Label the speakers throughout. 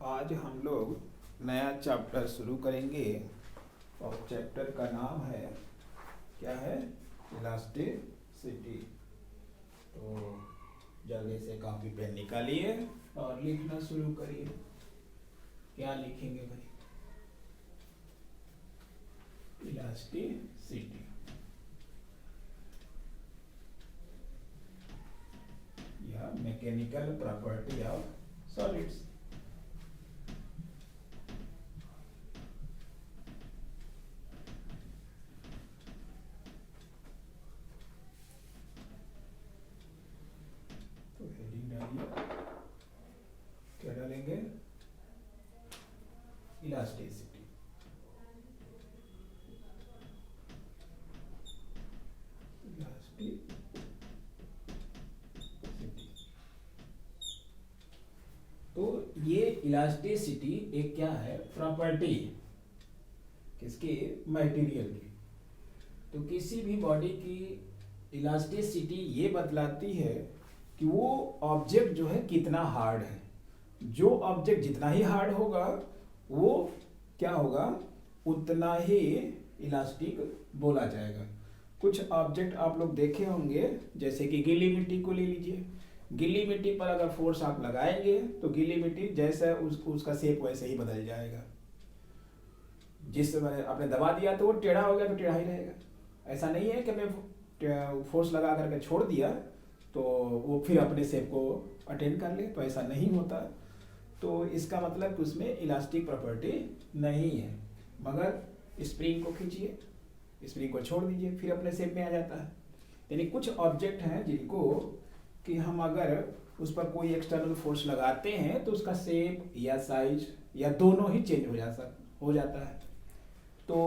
Speaker 1: आज हम लोग नया चैप्टर शुरू करेंगे और चैप्टर का नाम है क्या है, इलास्टिसिटी। तो जल्दी से कॉपी पेन निकालिए और लिखना शुरू करिए। क्या लिखेंगे भाई? इलास्टिसिटी या मैकेनिकल प्रॉपर्टी ऑफ सॉलिड्स। तो हेडिंग डालिए, क्या डालेंगे? इलास्टिसिटी। तो ये इलास्टिसिटी एक क्या है, प्रॉपर्टी है किसकी? मटेरियल की। तो किसी भी बॉडी की इलास्टिसिटी ये बतलाती है कि वो ऑब्जेक्ट जो है कितना हार्ड है। जो ऑब्जेक्ट जितना ही हार्ड होगा वो क्या होगा, उतना ही इलास्टिक बोला जाएगा। कुछ ऑब्जेक्ट आप लोग देखे होंगे, जैसे कि गीली मिट्टी को ले लीजिए। गीली मिट्टी पर अगर फोर्स आप लगाएंगे तो गीली मिट्टी जैसा उसका शेप वैसे ही बदल जाएगा। जिस आपने दबा दिया तो वो टेढ़ा हो गया तो टेढ़ा ही रहेगा। ऐसा नहीं है कि मैं फोर्स लगा करके छोड़ दिया तो वो फिर अपने शेप को अटेंड कर ले, तो ऐसा नहीं होता। तो इसका मतलब कि उसमें इलास्टिक प्रॉपर्टी नहीं है। मगर स्प्रिंग को खींचिए, स्प्रिंग को छोड़ दीजिए, फिर अपने शेप में आ जाता है। यानी कुछ ऑब्जेक्ट हैं जिनको कि हम अगर उस पर कोई एक्सटर्नल फोर्स लगाते हैं तो उसका शेप या साइज या दोनों ही चेंज हो जाता है। तो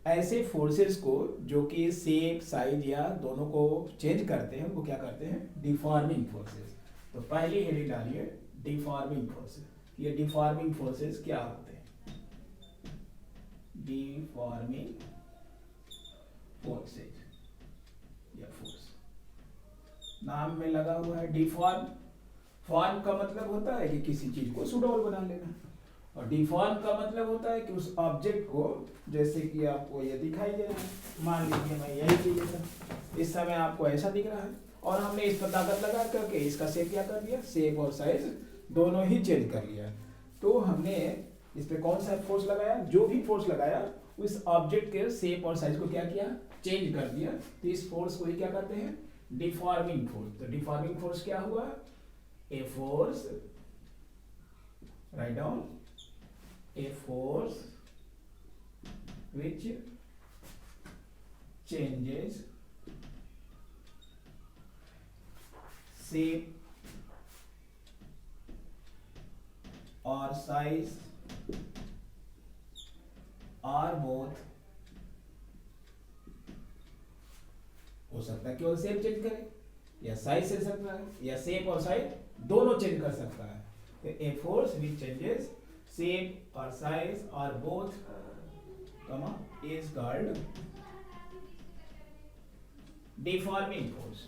Speaker 1: ऐसे फोर्सेस को जो कि शेप साइज या दोनों को चेंज करते हैं उनको क्या करते हैं? Deforming forces. तो पहली हेडिंग डालिए, डिफॉर्मिंग फोर्सेस। ये डिफॉर्मिंग फोर्सेस क्या होते हैं? डिफॉर्मिंग फोर्सेस या फोर्स नाम में लगा हुआ है। डिफॉर्म, फॉर्म का मतलब होता है कि किसी चीज को सुडौल बना लेना, और डिफॉर्म का मतलब होता है कि उस ऑब्जेक्ट को, जैसे कि आपको ये दिखाई दे रहा है, मान लीजिए मैं यही चीज इस समय आपको ऐसा दिख रहा है और हमने इस पर ताकत लगा करके इसका शेप क्या कर दिया, शेप और साइज दोनों ही चेंज कर लिया। तो हमने इस पे कौन सा फोर्स लगाया? जो भी फोर्स लगाया उस ऑब्जेक्ट के शेप और साइज को क्या किया? चेंज कर दिया। तो इस फोर्स को ही क्या कहते हैं? Deforming force. तो डिफॉर्मिंग फोर्स क्या हुआ? A force, write down, a force which changes shape or size or both। हो सकता है केवल शेप चेंज करे या साइज से सकता है, या शेप और साइज दोनों चेंज कर सकता है। तो a force which changes shape or size or both, is called deforming force।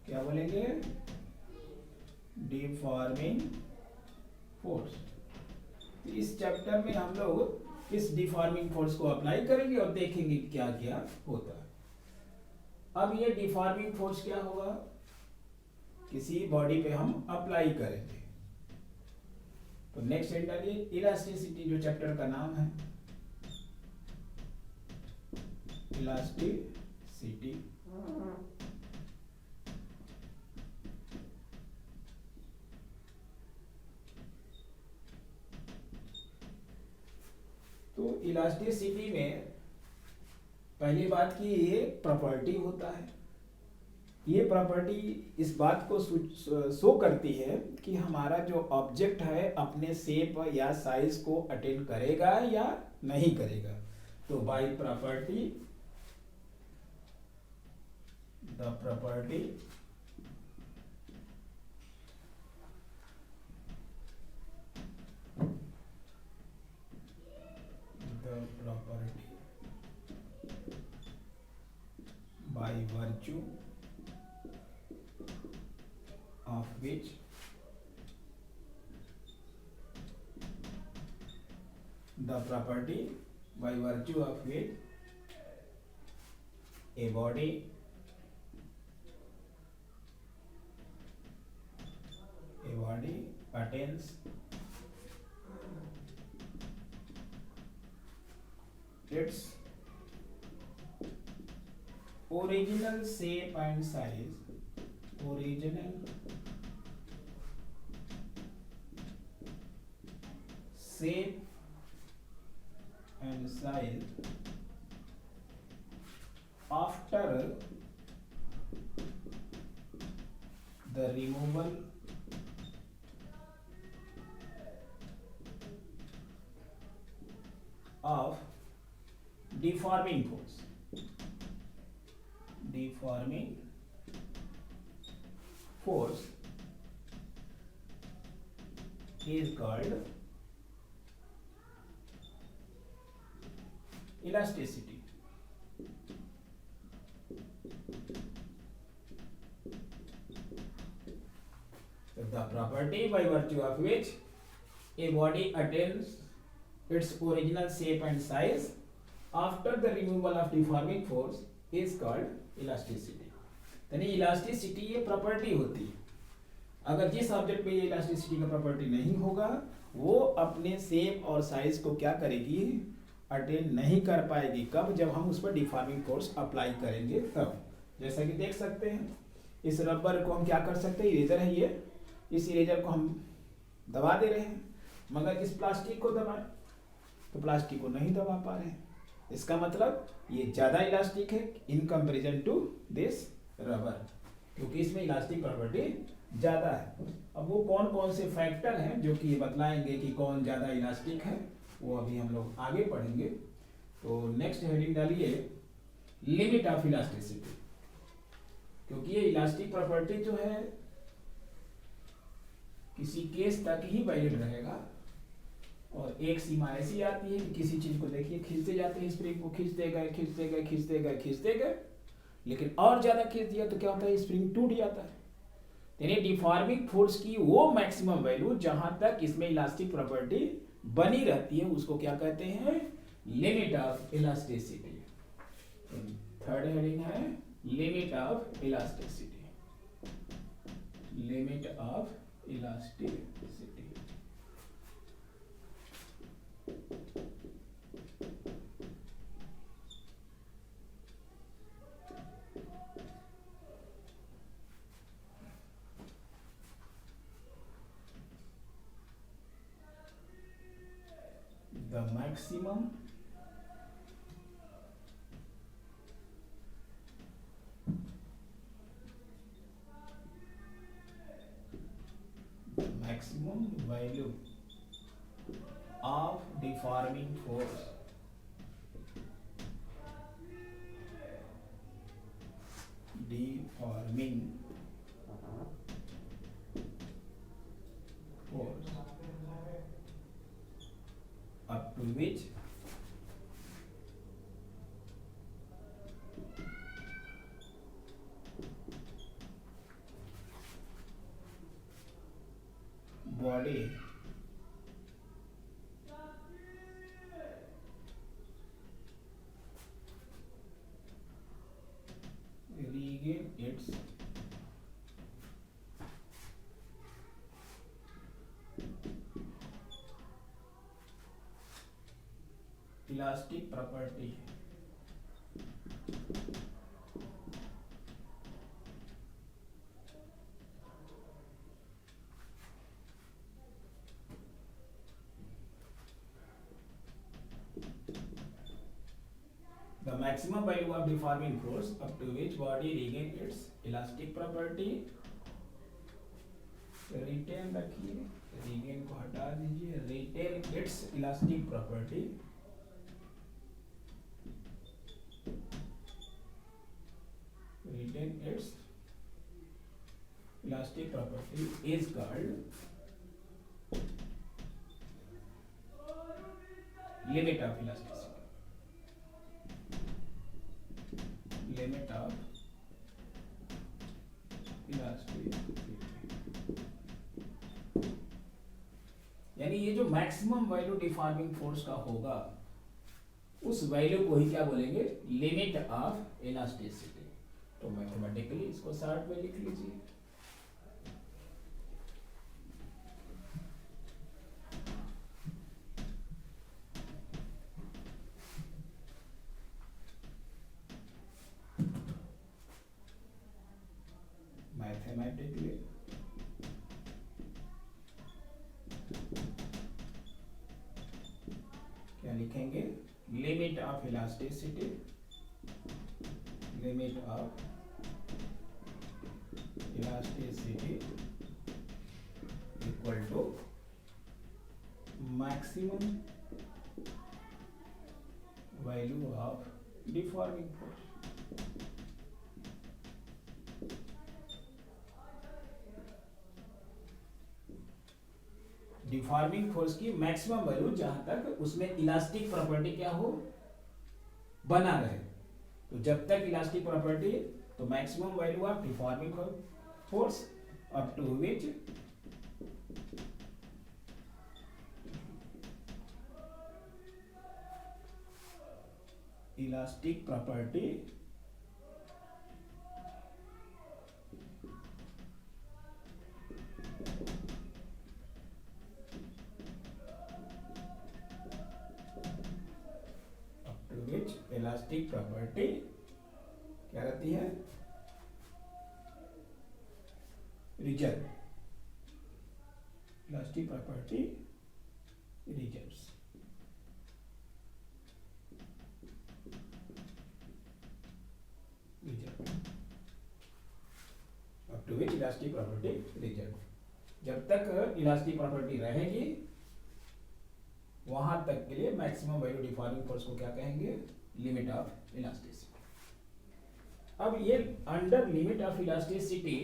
Speaker 1: क्या बोलेंगे? deforming force। इस चैप्टर में हम लोग इस डिफॉर्मिंग फोर्स को अप्लाई करेंगे और देखेंगे क्या क्या होता है। अब ये डिफॉर्मिंग फोर्स क्या होगा? किसी बॉडी पे हम अप्लाई करेंगे। तो नेक्स्ट हेड डालिए, इलास्टिसिटी, जो चैप्टर का नाम है इलास्टिसिटी। तो इलास्टिसिटी में पहली बात की ये प्रॉपर्टी होता है। ये प्रॉपर्टी इस बात को शो करती है कि हमारा जो ऑब्जेक्ट है अपने शेप या साइज को अटेन करेगा या नहीं करेगा। तो by property, the property by virtue of which the property by virtue of which a body attains its original shape and size, after the removal of deforming force is called elasticity. The property by virtue of which a body attains its original shape and size after the removal of deforming force is called elasticity. यानी elasticity ये property होती है. अगर जिस object में ये elasticity का property नहीं होगा वो अपने शेप और साइज को क्या करेगी, अटेन नहीं कर पाएगी. कब? जब हम उस पर डिफॉर्मिंग फोर्स अप्लाई करेंगे तब. जैसा कि देख सकते हैं इस रबर को हम क्या कर सकते हैं, इरेजर है ये, इस इरेजर को हम दबा दे रहे हैं, मगर इस प्लास्टिक को दबाएं तो प्लास्टिक को नहीं दबा पा रहे हैं. इसका मतलब ये ज्यादा इलास्टिक है in comparison to this rubber, क्योंकि इसमें इलास्टिक प्रॉपर्टी ज्यादा है. अब वो कौन कौन से फैक्टर हैं जो कि ये बतलाएंगे कि कौन ज्यादा इलास्टिक है, वो अभी हम लोग आगे पढ़ेंगे. तो नेक्स्ट हेडिंग डालिए लिमिट ऑफ इलास्टिसिटी, क्योंकि ये इलास्टिक प्रॉपर्टी जो है किसी केस तक ही वैलिड रहेगा और एक सीमा ऐसी आती है कि किसी चीज को देखिए खींचते जाते हैं, स्प्रिंग को खींचते गए, लेकिन और ज्यादा खींच दिया तो क्या होता है, स्प्रिंग टूट जाता है. यानी डिफॉर्मिंग फोर्स की वो मैक्सिमम वैल्यू जहां तक इसमें इलास्टिक प्रॉपर्टी बनी रहती है उसको क्या कहते हैं, limit of elasticity. Third heading है limit of elasticity. Limit of elasticity. The maximum value of deforming force up to which body regain its elastic property. The maximum value of deforming force up to which body regain its elastic property. Retain रखिए, regain को हटा दीजिए, retain its elastic property. Retain its elastic property is called limit of elasticity. Limit of elasticity. यानी ये जो maximum value deforming force का होगा उस वैल्यू को ही क्या बोलेंगे, लिमिट ऑफ इलास्टिसिटी। तो मैथमेटिकली इसको शॉर्ट में लिख लीजिए। मैथमेटिकली क्या लिखेंगे, limit of elasticity, limit of elasticity equal to maximum value of deforming force. Deforming force की मैक्सिमम वैल्यू जहां तक उसमें इलास्टिक प्रॉपर्टी क्या हो, बना रहे। तो जब तक इलास्टिक प्रॉपर्टी, तो maximum value of deforming force up to which elastic property elastic property क्या रहती है, reserve, elastic property reserves. Up to which elastic property reserve, जब तक इलास्टिक प्रॉपर्टी रहेगी वहां तक के लिए मैक्सिमम वैल्यू डिफॉर्मिंग फोर्स को क्या कहेंगे, लिमिट ऑफ इलास्टिसिटी। अब ये अंडर लिमिट ऑफ इलास्टिसिटी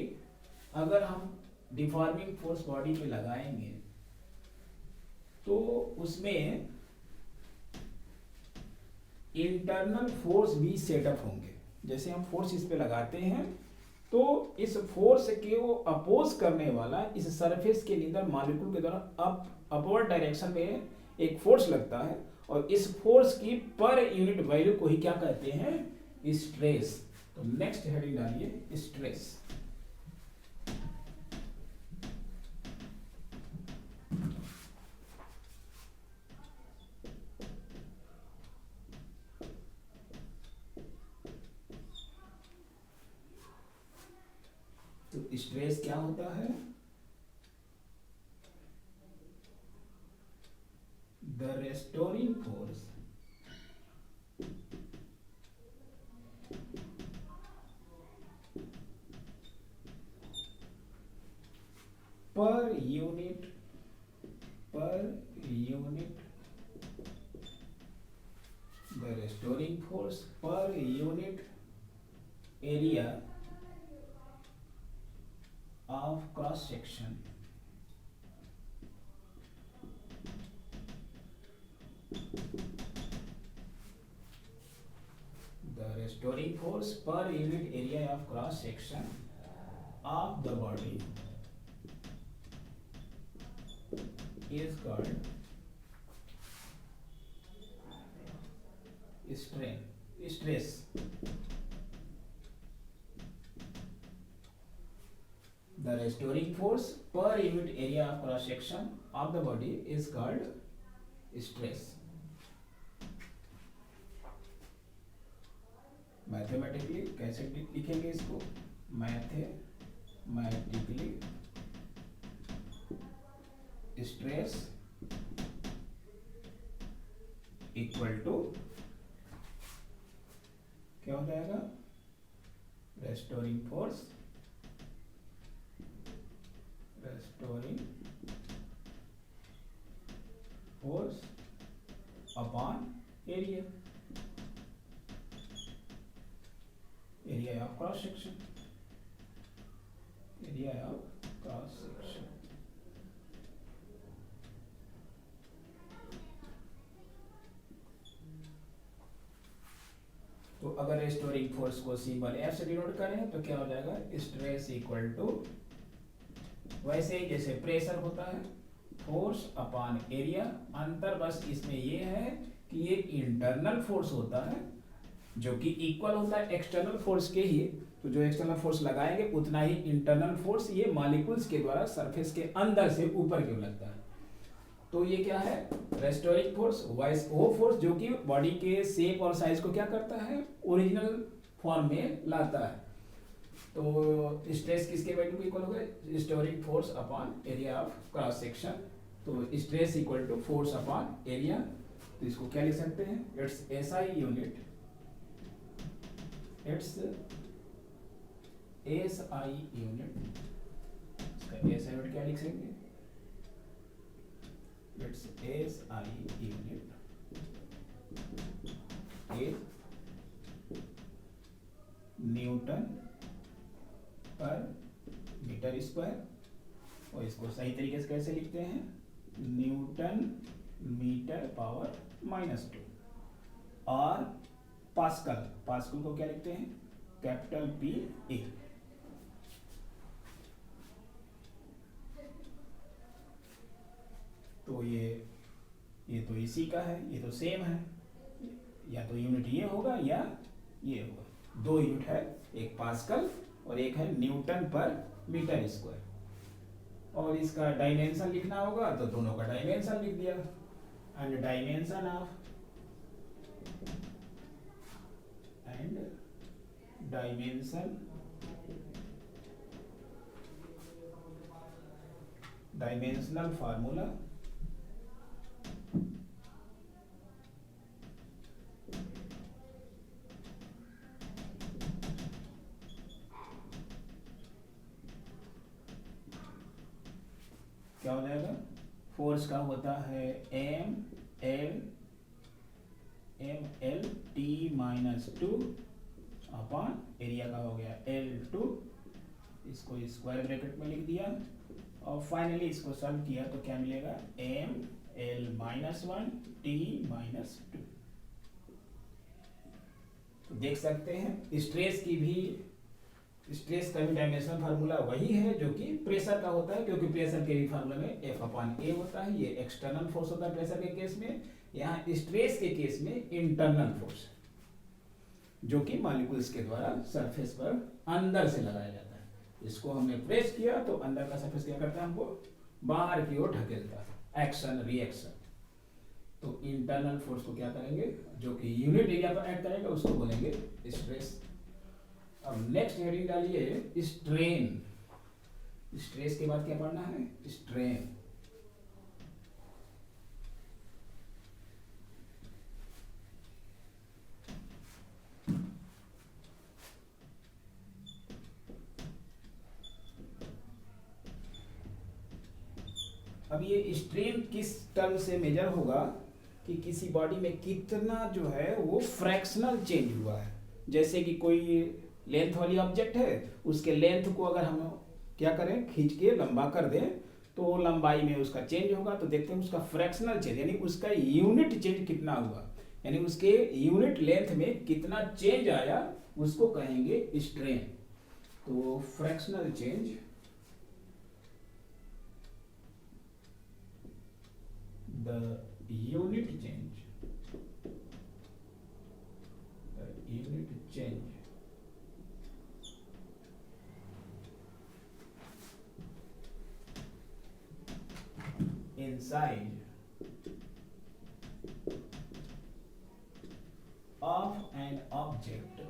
Speaker 1: अगर हम डिफॉर्मिंग फोर्स बॉडी पे लगाएंगे तो उसमें इंटरनल फोर्स भी सेटअप होंगे। जैसे हम फोर्स इस पे लगाते हैं तो इस फोर्स के वो अपोज करने वाला इस सरफेस के अंदर मॉलिक्यूल के द्वारा अपवर्ड डायरेक्शन में एक फोर्स लगता है, और इस फोर्स की पर यूनिट वैल्यू को ही क्या कहते हैं, स्ट्रेस। तो नेक्स्ट हेडिंग डालिए, स्ट्रेस। तो स्ट्रेस क्या होता है, the restoring force per unit the restoring force per unit area of cross section the restoring force per unit area of cross section of the body is called stress. The restoring force per unit area of cross section of the body is called stress. Mathematically कैसे लिखेंगे इसको, mathematically stress equal to क्या हो जाएगा, restoring force upon area of cross section, area of cross section. तो अगर restoring force को symbol F से डिनोट करें तो क्या हो जाएगा, स्ट्रेस इक्वल टू, वैसे ही जैसे प्रेशर होता है फोर्स अपॉन एरिया। अंतर बस इसमें ये है कि ये इंटरनल फोर्स होता है जो कि इक्वल होता है एक्सटर्नल फोर्स के ही। तो जो एक्सटर्नल फोर्स लगाएंगे उतना ही इंटरनल फोर्स ये मॉलिक्यूल्स के द्वारा सरफेस के अंदर से ऊपर की ओर लगता है। तो ये क्या है, रेस्टोरिंग फोर्स, वो फोर्स जो कि बॉडी के शेप और साइज को क्या करता है, ओरिजिनल फॉर्म में लाता है। तो स्ट्रेस किसके वैल्यू को इक्वल होगा, restoring force upon area of cross section. तो stress equal to force upon area. तो इसको क्या लिख सकते हैं, its SI unit, its SI unit. इसका एसआई यूनिट क्या लिख सकते हैं, its SI unit a newton per metre square. और इसको सही तरीके से कैसे लिखते हैं, न्यूटन मीटर पावर -2। और पास्कल, पास्कल को क्या लिखते हैं, कैपिटल पी ए। तो ये तो इसी का है, ये तो सेम है, या तो यूनिट ये होगा या ये होगा। दो यूनिट है, एक पास्कल और एक है न्यूटन पर मीटर स्क्वायर। और इसका डायमेंशन लिखना होगा तो दोनों का डायमेंशन लिख दिया। And dimension of dimensional formula क्या हो जाएगा, फोर्स का होता है M L T -2 upon area का हो गया L2। इसको स्क्वायर ब्रैकेट में लिख दिया और फाइनली इसको सॉल्व किया तो क्या मिलेगा, एम एल -1 टी -2। तो देख सकते हैं स्ट्रेस का भी डायमेंशनल फार्मूला वही है जो कि प्रेशर का होता है, क्योंकि प्रेशर के भी फार्मूला में F/A होता है। ये एक्सटर्नल फोर्स होता है प्रेशर के केस में, यहाँ स्ट्रेस के केस में इंटरनल फोर्स जो कि मॉलिक्यूल्स के द्वारा सरफेस पर अंदर से लगाया जाता है। इसको हमने प्रेस किया तो अंदर का सरफेस क्या करता है, हमको बाहर की ओर ढकेलता है, एक्शन रिएक्शन। तो इंटरनल फोर्स को क्या करेंगे, जो कि यूनिट एरिया पर एक्ट करेगा उसको बोलेंगे स्ट्रेस। अब नेक्स्ट हेडिंग डालिए स्ट्रेन। स्ट्रेस के बाद क्या पढ़ना है, स्ट्रेन। अब ये स्ट्रेन किस टर्म से मेजर होगा कि किसी बॉडी में कितना जो है वो फ्रैक्शनल चेंज हुआ है। जैसे कि कोई लेंथ वाली ऑब्जेक्ट है, उसके लेंथ को अगर हम क्या करें, खींच के लंबा कर दें तो लंबाई में उसका चेंज होगा। तो देखते हैं उसका फ्रैक्शनल चेंज यानी उसका यूनिट चेंज कितना हुआ, यानी उसके यूनिट लेंथ में कितना चेंज आया, उसको कहेंगे स्ट्रेन। तो fractional change, the unit change inside of an object,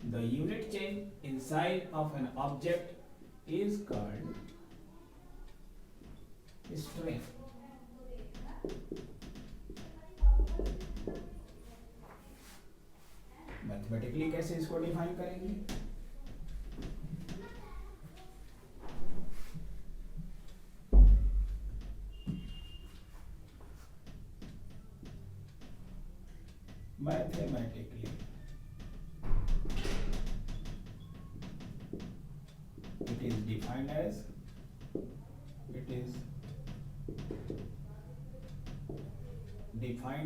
Speaker 1: the unit change inside of an object is called strain। Mathematically कैसे इसको डिफाइन करेंगे, mathematically it is defined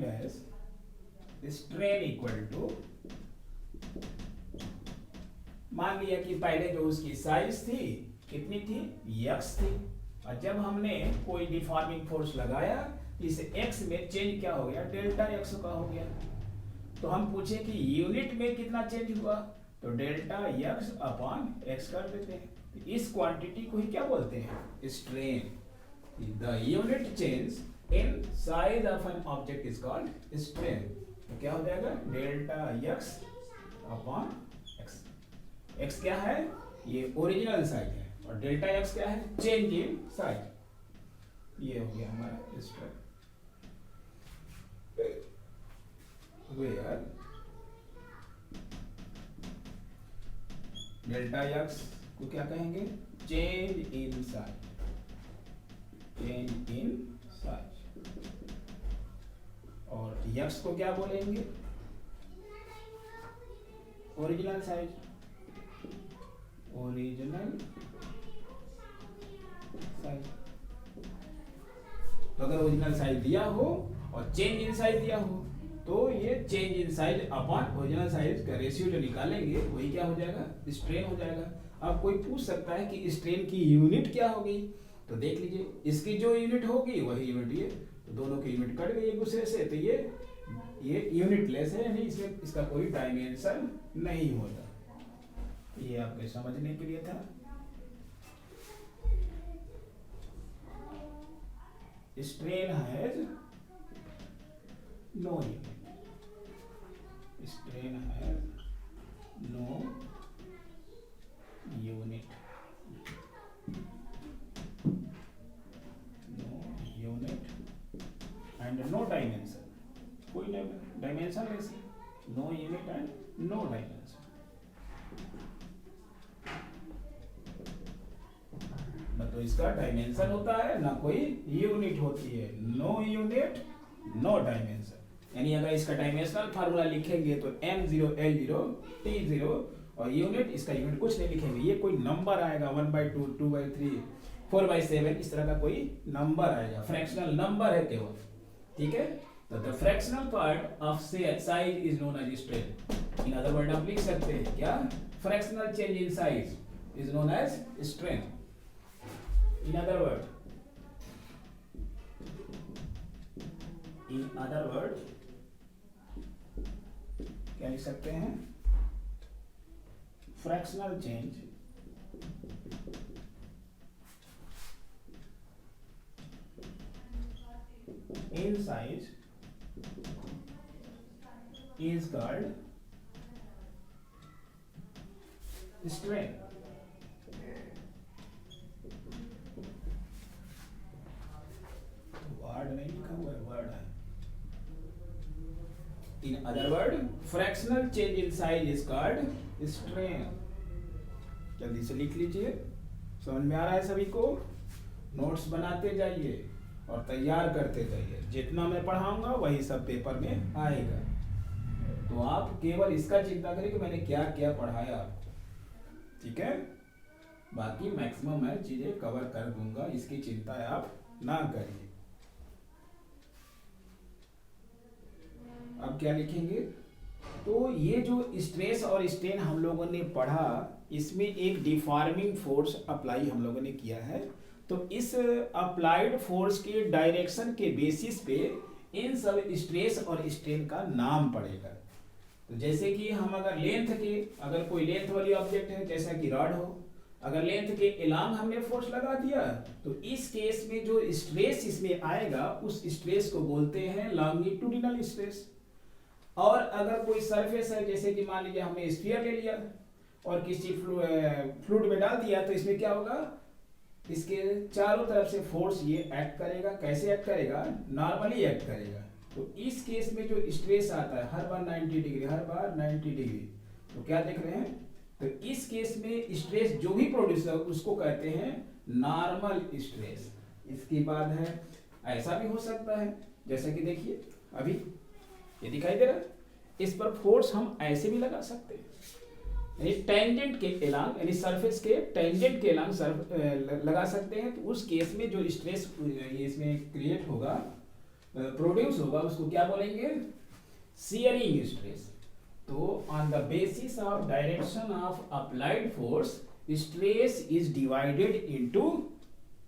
Speaker 1: as strain equal to, मान लिया कि पहले जो उसकी साइज थी कितनी थी, x थी। और जब हमने कोई डिफॉर्मिंग फोर्स लगाया इस x में चेंज क्या हो गया, डेल्टा x का हो गया। तो हम पूछे कि यूनिट में कितना चेंज हुआ, तो डेल्टा x अपॉन x कर देते हैं। तो इस क्वांटिटी को ही क्या बोलते हैं, strain. The unit change in size of an object is called strain. तो क्या हो जाएगा, delta x upon x। x क्या है, ये ओरिजिनल साइज है, और डेल्टा x क्या है, चेंज इन साइज। ये हो गया हमारा स्ट्रेन। where डेल्टा x को क्या कहेंगे, change in size, change in size. और x को क्या बोलेंगे, ओरिजिनल साइज, ओरिजिनल साइज। तो अगर ओरिजिनल साइज दिया हो और चेंज इन साइज दिया हो तो ये change in size upon original size का रेशियो जो निकालेंगे वही क्या हो जाएगा, स्ट्रेन हो जाएगा। अब कोई पूछ सकता है कि स्ट्रेन की यूनिट क्या होगी, तो देख लीजिए इसकी जो यूनिट होगी वही यूनिट ये, तो दोनों की यूनिट कट गई एक दूसरे से, तो ये यूनिट लेस है, यानी इसमें इसका कोई डायमेंशन नहीं होता। ये आपके समझने के लिए था। Strain has no unit, strain has no unit, no unit and no dimension. कोई dimensionless, no unit and no dimension. न तो इसका डायमेंशन होता है ना कोई यूनिट होती है, नो यूनिट नो डायमेंशन। यानी अगर इसका डायमेंशनल फार्मूला लिखेंगे तो m0 l0 t0, और यूनिट, इसका यूनिट कुछ नहीं लिखेंगे, ये कोई नंबर आएगा 1/2 2/3 4/7, इस तरह का कोई नंबर आएगा, फ्रैक्शनल नंबर है केवल, ठीक है। तो the fractional part of size is known as strain. In other word आप लिख सकते हैं क्या, fractional change in size is known as strain. In other word, in other word क्या लिख सकते हैं, fractional change in size is called strain. Word नहीं लिखा हुआ है, वर्ड है। In other word, fractional change in size is called strain. जल्दी से लिख लीजिए, समझ में आ रहा है सभी को। नोट्स बनाते जाइए और तैयार करते जाइए, जितना मैं पढ़ाऊंगा वही सब पेपर में आएगा। तो आप केवल इसका चिंता करिए कि मैंने क्या क्या पढ़ाया आपको, ठीक है। बाकी मैक्सिमम मैं चीजें कवर कर दूंगा, इसकी चिंता आप ना करिए। अब क्या लिखेंगे, तो ये जो स्ट्रेस और स्ट्रेन हम लोगों ने पढ़ा, इसमें एक डिफॉर्मिंग फोर्स अप्लाई हम लोगों ने किया है। तो इस अप्लाइड फोर्स के डायरेक्शन के बेसिस पे इन सब स्ट्रेस और स्ट्रेन का नाम पड़ेगा। तो जैसे कि हम अगर लेंथ के, अगर कोई लेंथ वाली ऑब्जेक्ट है जैसा कि रॉड हो, अगर लेंथ के एलॉन्ग हमने फोर्स लगा दिया तो इस केस में जो स्ट्रेस इसमें आएगा उस स्ट्रेस को बोलते हैं लॉन्गिट्यूडिनल स्ट्रेस। और अगर कोई सरफेस है, जैसे कि मान लीजिए हमने स्फीयर ले लिया और किसी फ्लूइड में डाल दिया, तो इसमें क्या होगा, इसके चारों तरफ से फोर्स ये एक्ट करेगा। कैसे एक्ट करेगा, नॉर्मली एक्ट करेगा। तो इस केस में जो स्ट्रेस आता है हर बार 90 डिग्री, हर बार 90 डिग्री, तो क्या देख रहे हैं, तो इस केस में स्ट्रेस जो भी प्रोड्यूस होगा उसको कहते हैं नॉर्मल स्ट्रेस। इसके बाद है, ऐसा भी हो सकता है, जैसा कि देखिए अभी ये दिखाई दे रहा है, इस पर फोर्स हम ऐसे भी लगा सकते हैं, यानी टेंजेंट के एलॉन्ग, यानी सरफेस के टेंजेंट के एलॉन्ग लगा सकते हैं। तो उस केस में जो स्ट्रेस इसमें क्रिएट होगा, प्रोड्यूस होगा, उसको क्या बोलेंगे, शियरिंग स्ट्रेस। तो on the basis of direction of applied force stress is divided into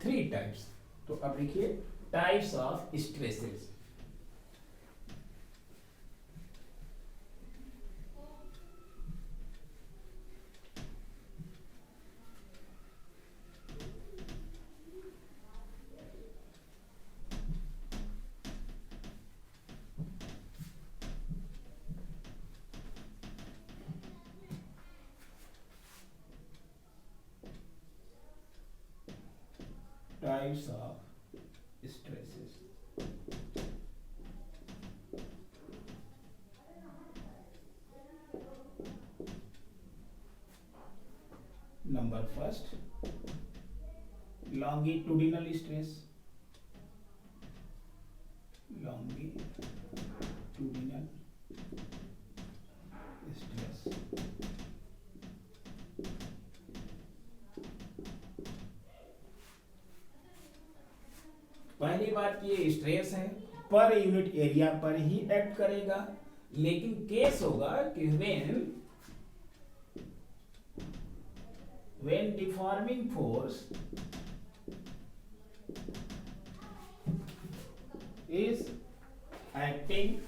Speaker 1: 3 types. तो अब देखिए types of stresses. Types of stresses. Number first, longitudinal stress. Longitudinal stress. पहली बात ये स्ट्रेस है, पर यूनिट एरिया पर ही act करेगा, लेकिन केस होगा कि when deforming force is acting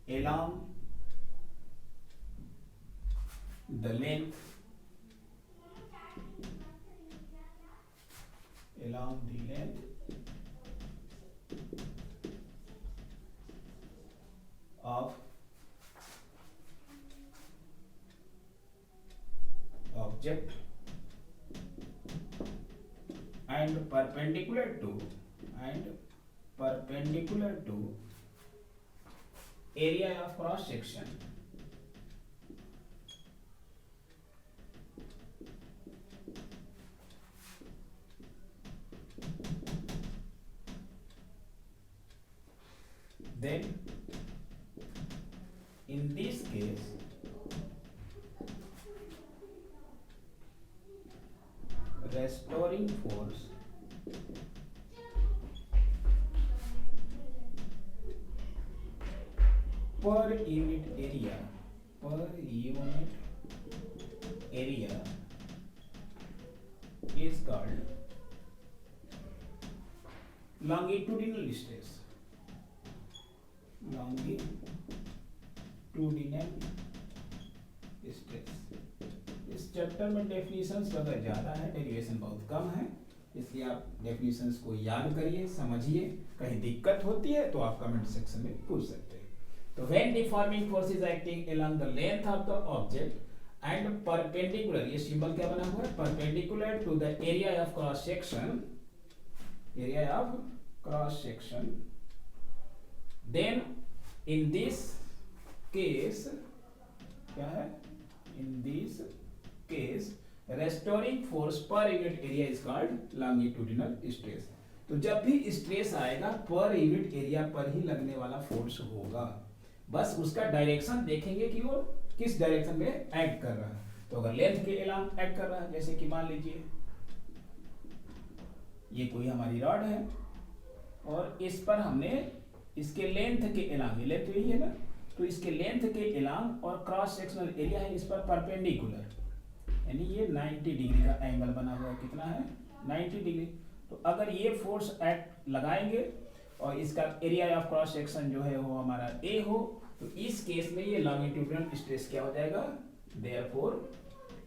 Speaker 1: along the length of object and perpendicular to area of cross section, then in this case restoring force per unit area is called longitudinal stress. इस chapter में definitions वगैरह ज़्यादा है, derivation बहुत कम है, इसलिए आप definitions को याद करिए, समझिए। कहीं दिक्कत होती है तो आप कमेंट सेक्शन में पूछ सकते हैं। तो when deforming force is acting along the length of the object and perpendicular, ये सिंबल क्या बना हुआ है, perpendicular to the area of cross section, then in this case क्या है, in this case restoring force per unit area is called longitudinal stress। तो जब भी स्ट्रेस आएगा पर यूनिट एरिया पर ही लगने वाला फोर्स होगा, बस उसका डायरेक्शन देखेंगे कि वो किस डायरेक्शन में एक्ट कर रहा है। तो अगर लेंथ के अलोंग एक्ट कर रहा है, जैसे कि मान लीजिए ये कोई हमारी रॉड है और इस पर हमने इसके लेंथ के अलोंग, लेंथ यही है ना, तो इसके लेंथ के अलोंग और क्रॉस सेक्शनल एरिया है इस पर परपेंडिकुलर, यानी ये 90 डिग्री का एंगल बना हुआ है, कितना है 90 डिग्री। तो अगर ये फोर्स एक्ट लगाएंगे और इसका एरिया ऑफ क्रॉस सेक्शन जो है वो हमारा ए हो, तो इस केस में ये लॉन्गिट्यूडिनल स्ट्रेस क्या हो जाएगा, देयरफॉर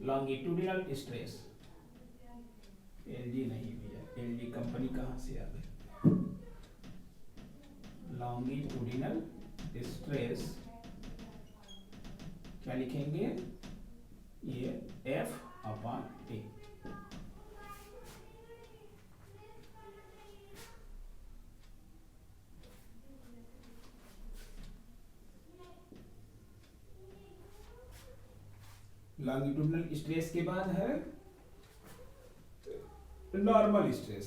Speaker 1: लॉन्गिट्यूडिनल स्ट्रेस, एलजी नहीं भैया, एलजी कंपनी कहाँ से आ गई, लॉन्गिट्यूडिनल स्ट्रेस क्या लिखेंगे, ये F upon A। Longitudinal stress के बाद है नॉर्मल स्ट्रेस।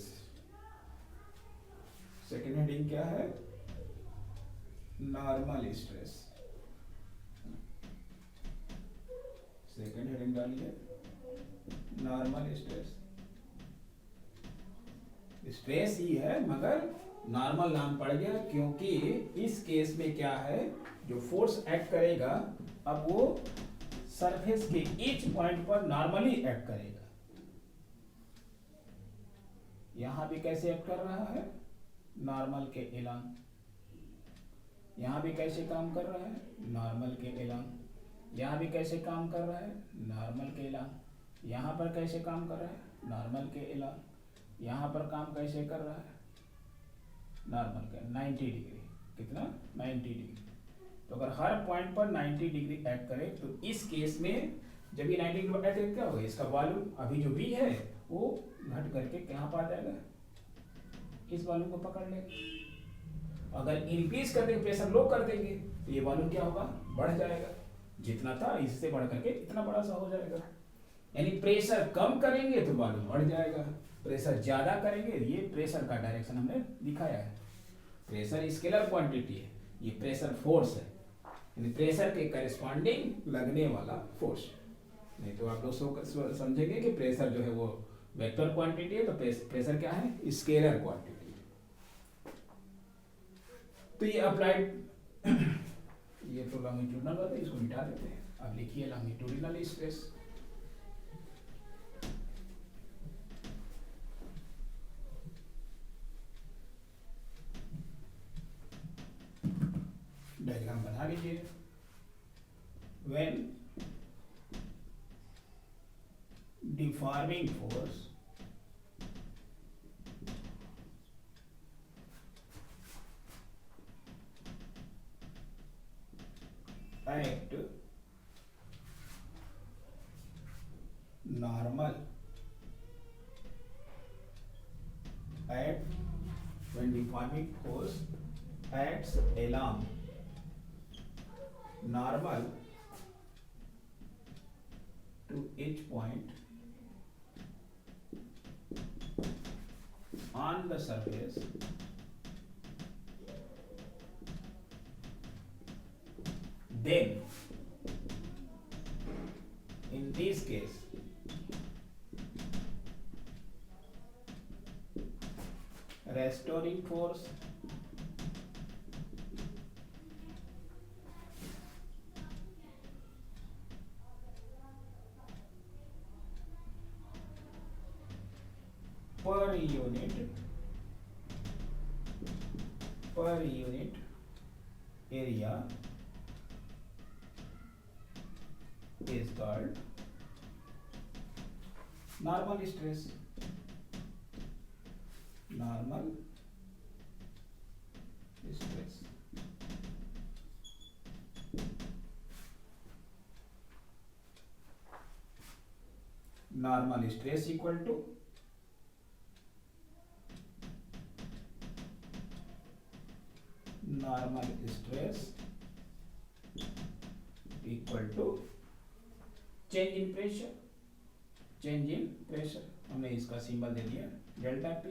Speaker 1: सेकेंड हेडिंग क्या है, नॉर्मल स्ट्रेस। सेकेंड हेडिंग डालिए नॉर्मल स्ट्रेस। स्ट्रेस ही है मगर नॉर्मल नाम पड़ गया, क्योंकि इस केस में क्या है, जो फोर्स एक्ट करेगा अब वो सरफेस के ईच पॉइंट पर नॉर्मली एक्ट करेगा। यहां भी कैसे एक्ट कर रहा है, नॉर्मल के एलॉन्ग। यहां भी कैसे काम कर रहा है, नॉर्मल के एलॉन्ग। यहां भी कैसे काम कर रहा है, नॉर्मल के एलॉन्ग। यहां पर कैसे काम कर रहा है, नॉर्मल के एलॉन्ग। यहां पर काम कैसे कर रहा है, नॉर्मल का 90 डिग्री। कितना, 90 डिग्री। तो अगर हर पॉइंट पर 90 डिग्री एक्ट करे तो इस केस में जब ये 90 डिग्री एक्ट करे क्या होगा, इसका वॉल्यूम अभी जो भी है वो घट करके कहाँ पर आ जाएगा, इस वॉल्यूम को पकड़ लेगा। अगर इंक्रीज कर देंगे, प्रेशर लो कर देंगे तो ये वॉल्यूम क्या होगा, बढ़ जाएगा। जितना था इससे बढ़ करके इतना बड़ा सा हो जाएगा। यानी प्रेशर कम करेंगे तो वॉल्यूम बढ़ जाएगा, प्रेशर ज्यादा करेंगे। ये प्रेशर का डायरेक्शन हमने दिखाया है। प्रेशर स्केलर क्वांटिटी है, ये प्रेशर फोर्स है, यानी प्रेशर के करस्पॉन्डिंग लगने वाला फोर्स। नहीं तो आप लोग समझेंगे कि प्रेशर जो है वो वेक्टर क्वांटिटी है, तो प्रेशर क्या है, स्केलर क्वांटिटी। तो ये अप्लाइड ये तो लॉन्गिट्यूडिनल होता है, इसको मिटा देते हैं। अब लिखिए लॉन्गिट्यूडिनल स्ट्रेस। डायग्राम बना लीजिए। When deforming force act normal at when deforming force acts along normal to each point on the surface, then in this case restoring force per unit area is called normal stress. Normal stress. Normal stress equal to normal stress equal to change in pressure. Change in pressure हमने इसका symbol दे दिया delta P.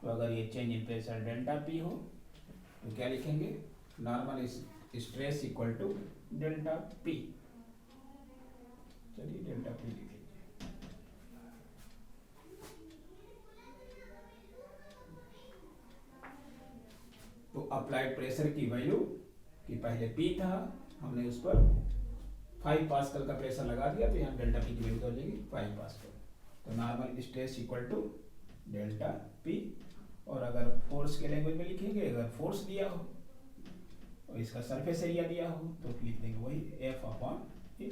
Speaker 1: तो अगर ये change in pressure delta P हो तो क्या लिखेंगे, normal stress equal to delta P. चलिए डेल्टा पी लिख लीजिए। तो अप्लाइड प्रेशर की वैल्यू कि पहले पी था, हमने उस पर 5 पास्कल का प्रेशर लगा दिया, तो यहाँ डेल्टा पी की वैल्यू हो जाएगी 5 पास्कल। तो normal stress equal to delta P. और अगर फोर्स के लैंग्वेज में लिखेंगे, अगर फोर्स दिया हो और इसका सरफेस एरिया दिया हो तो लिख देंगे वही एफ अपॉन ए।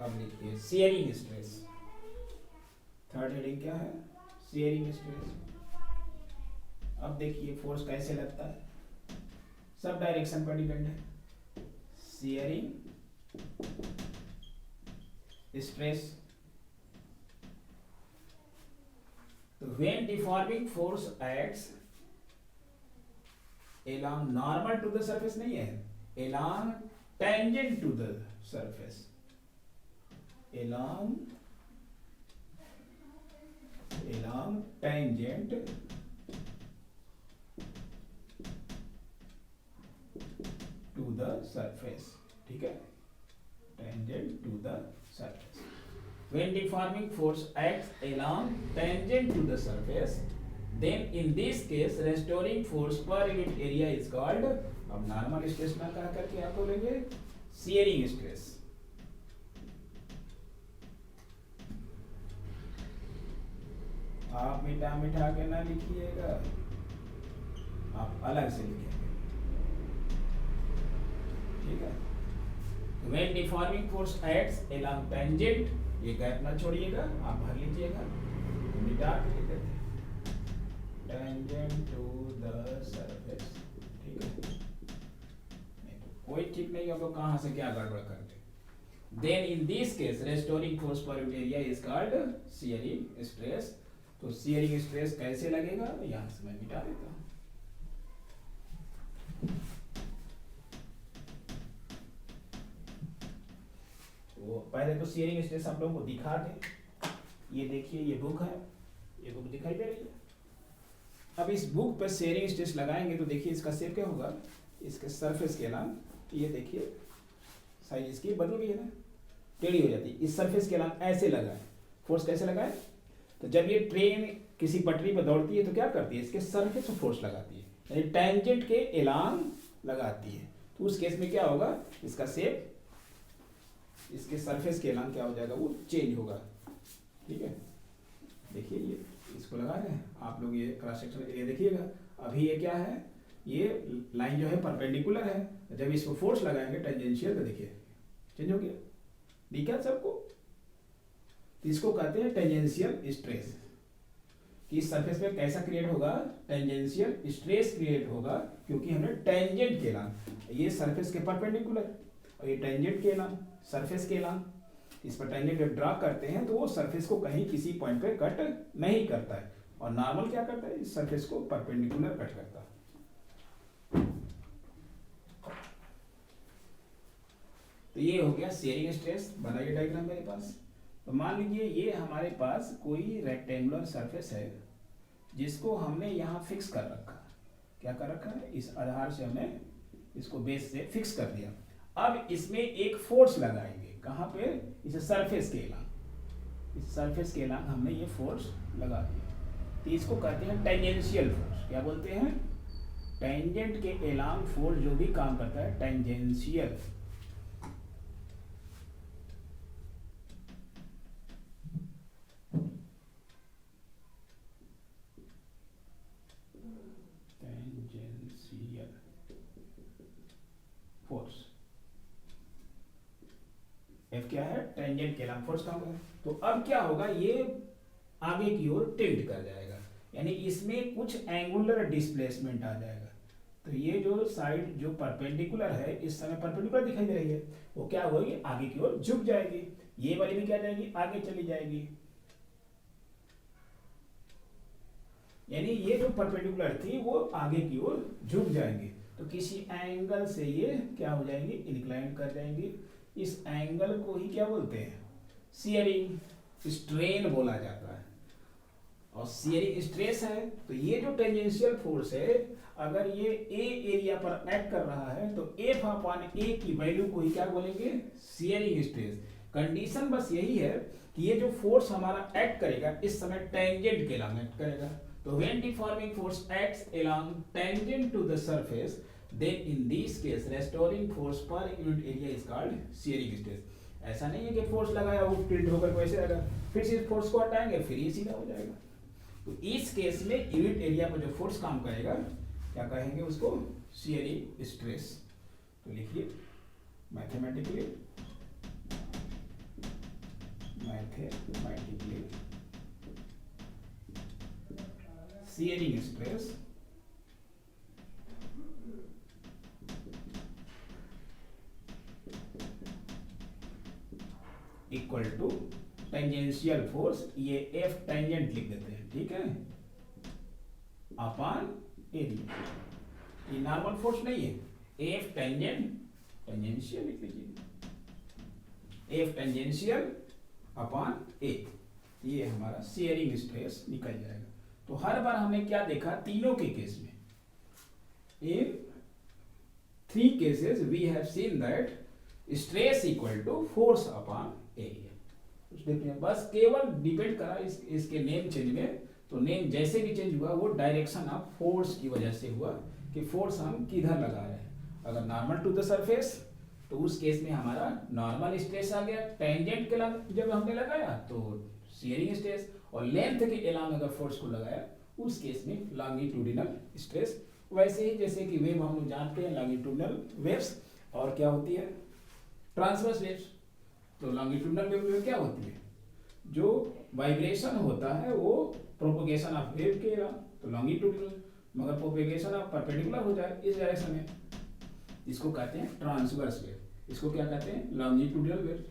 Speaker 1: अब लिखिए शियरिंग स्ट्रेस। थर्ड हेडिंग क्या है, शियरिंग स्ट्रेस। अब देखिए फोर्स कैसे लगता है, सब डायरेक्शन पर डिपेंड है। शियरिंग स्ट्रेस, तो when deforming force acts along normal to the surface नहीं है, along tangent to the surface, along tangent to the surface। ठीक है, tangent to the surface। When deforming force acts along tangent to the surface, then in this case restoring force per unit area is called, अब normal stress ना कह करके आप बोलेंगे shearing stress. आप मिटा मिटा के ना लिखिएगा, आप अलग से लिखेंगे, ठीक है। When deforming force acts along tangent, ये गैप ना छोड़िएगा, आप भर लीजिएगा, मिटा के लिख देते हैं tangent to the surface, ठीक है। नहीं तो कोई ठीक नहीं होगा कहाँ से क्या गड़बड़ कर दे। Then in this case restoring force per unit area is called shearing stress। तो shearing stress कैसे लगेगा, यहाँ से मैं मिटा देता हूँ। तो पहले तो शेयरिंग स्ट्रेस आप लोगों को दिखा दें। ये देखिए ये बुक है, ये बुक दिखाई दे रही है। अब इस बुक पर शेयरिंग स्ट्रेस लगाएंगे तो देखिए इसका शेप क्या होगा, इसके सरफेस के नाम, ये देखिए साइज इसकी बदल गई है ना, टेढ़ी हो जाती है। इस सरफेस के नाम ऐसे लगाए, फोर्स कैसे लगाए, तो जब ये ट्रेन किसी पटरी पर दौड़ती है तो क्या करती है, इसके सरफेस पर फोर्स लगाती है, यानी टेंजेंट के एलांग लगाती है। तो उस केस में क्या होगा, इसका शेप, इसके सरफेस के एलांग क्या हो जाएगा, वो चेंज होगा, ठीक है। देखिए ये इसको लगा रहे हैं आप लोग, ये क्रॉस सेक्शन एरिया देखिएगा। अभी ये क्या है, ये लाइन जो है परपेंडिकुलर है, जब इसको फोर्स लगाएंगे टेंजेंशियल तो देखिए चेंज हो गया, दिखा सबको। तो इसको कहते हैं टेंजेंशियल स्ट्रेस, कि इस सरफेस पे कैसा क्रिएट होगा, टेंजेंशियल स्ट्रेस क्रिएट होगा, क्योंकि हमने टेंजेंट के एलांग, ये सरफेस के परपेंडिकुलर और ये टेंजेंट के एलांग, सरफेस के एलांग, इस पर टेंजेंट जब ड्रा करते हैं तो वो सरफेस को कहीं किसी पॉइंट पे कट नहीं करता है, और नॉर्मल क्या करता है, इस सरफेस को परपेंडिकुलर कट करता है। तो ये हो गया शेयरिंग स्ट्रेस। बनाइए डायग्राम मेरे पास। तो मान लीजिए ये हमारे पास कोई रेक्टेंगुलर सरफेस है जिसको हमने यहाँ फिक्स कर रखा, क्या कर रखा है, इस आधार से हमने इसको बेस से फिक्स कर दिया। अब इसमें एक फोर्स लगाएंगे, कहाँ पे, इस सरफेस के एलांग, इस सरफेस के एलांग हमने ये फोर्स लगा दिया। तो इसको कहते हैं टेंजेंशियल फोर्स। क्या बोलते हैं, टेंजेंट के एलांग फोर्स जो भी काम करता है टेंजेंशियल। फोर्स एफ क्या है, टेंजेंट के एलांग फोर्स काम करेगा। तो अब क्या होगा, ये आगे की ओर टिल्ट कर जाएगा, यानी इसमें कुछ एंगुलर डिस्प्लेसमेंट आ जाएगा। तो ये जो साइड जो परपेंडिकुलर है, इस समय परपेंडिकुलर दिखाई दे रही है, वो क्या होगी, आगे की ओर झुक जाएगी। ये वाली भी क्या जाएगी, आगे चली जाएगी, यानी ये जो परपेंडिकुलर थी वो आगे की ओर झुक जाएंगी। तो किसी एंगल से ये क्या हो जाएंगी, इंक्लाइन कर जाएंगी। इस एंगल को ही क्या बोलते हैं, शियरिंग स्ट्रेन बोला जाता है। और शियरिंग स्ट्रेस है, तो ये जो टेंजेंशियल फोर्स है, अगर ये ए एरिया पर एक्ट कर रहा है तो एफ अपॉन ए की वैल्यू को ही क्या बोलेंगे, शियरिंग स्ट्रेस। कंडीशन बस यही है कि ये जो फोर्स हमारा एक्ट करेगा इस समय टेंजेंट के एलांग एक्ट करेगा। तो when deforming force acts along tangent to the surface, then in this case restoring force per unit area is called shearing stress। ऐसा नहीं है कि फोर्स लगाया वो टिल्ट होकर वैसे रहेगा, फिर से फोर्स को हटाएंगे फिर ये सीधा हो जाएगा। तो इस केस में यूनिट एरिया पर जो फोर्स काम करेगा क्या कहेंगे उसको, शियरिंग स्ट्रेस। तो लिखिए mathematically shearing stress equal to tangential force, ये एफ टेंजेंट लिख देते हैं, ठीक है, अपॉन एरिया। ये नॉर्मल फोर्स नहीं है, एफ टेंजेंट, टेंजेंशियल लिख लीजिए, एफ टेंजेंशियल अपॉन ए, ये हमारा शियरिंग स्ट्रेस निकल जाएगा। तो हर बार हमने क्या देखा, तीनों के केस में, इन 3 cases we have seen that stress equal to force upon area। कुछ डिफरेंस, बस केवल डिपेंड करा इसके नेम चेंज में। तो नेम जैसे भी चेंज हुआ वो डायरेक्शन ऑफ फोर्स की वजह से हुआ कि फोर्स हम किधर लगा रहे हैं। अगर नॉर्मल टू द सरफेस तो उस केस में हमारा नॉर्मल स्ट्रेस आ गया, टेंजेंट के जब हमने लगाया तो शियरिंग स्ट्रेस, और लेंथ के एलॉन्ग अगर फोर्स को लगाया उस केस में लॉन्गिट्यूडिनल स्ट्रेस। वैसे ही जैसे कि वेव हम लोग जानते हैं लॉन्गिट्यूडिनल वेव्स और क्या होती है ट्रांसवर्स वेव्स। तो लॉन्गिट्यूडिनल वेव में क्या होती है, जो वाइब्रेशन होता है वो प्रोपगेशन ऑफ वेव के एलॉन्ग, तो लॉन्गिट्यूडिनल, मगर प्रोपगेशन ऑफ परपेंडिकुलर हो जाए इस डायरेक्शन में, इसको कहते हैं ट्रांसवर्स वेव। इसको क्या कहते हैं लॉन्गिट्यूडिनल वेव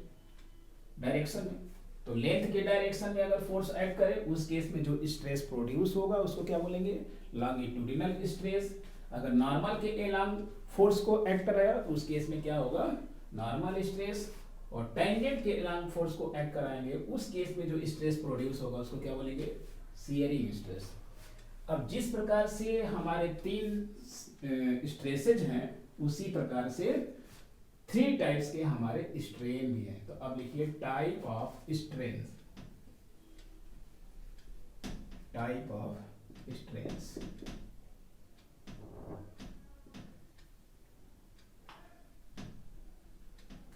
Speaker 1: डायरेक्शन में। तो लेंथ के डायरेक्शन में अगर फोर्स एक्ट करे उस केस में जो स्ट्रेस प्रोड्यूस होगा उसको क्या बोलेंगे लॉन्गिट्यूडिनल स्ट्रेस। अगर नॉर्मल के एलॉन्ग फोर्स को एक्ट कराया तो उस केस में क्या होगा नॉर्मल स्ट्रेस, और टेंजेंट के एलॉन्ग फोर्स को एक्ट कराएंगे उस केस में जो स्ट्रेस प्रोड्यूस होगा उसको क्या बोलेंगे शियरिंग स्ट्रेस। अब जिस प्रकार से हमारे तीन स्ट्रेसेज हैं उसी प्रकार से 3 टाइप्स के हमारे स्ट्रेन भी हैं। तो अब लिखिए type of strain, type of strains.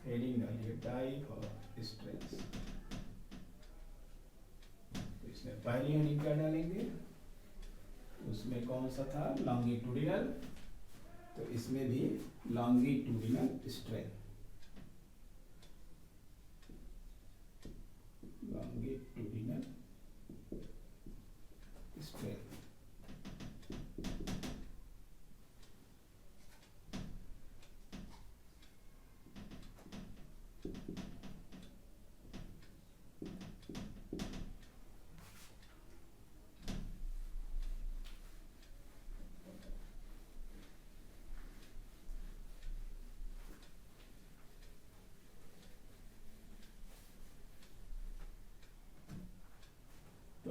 Speaker 1: Heading डालिए टाइप ऑफ स्ट्रेन्स। तो इसमें पहली हेडिंग क्या डालेंगे, उसमें कौन सा था लॉन्गिट्यूडिनल, तो इसमें भी longitudinal strain, longitudinal strain.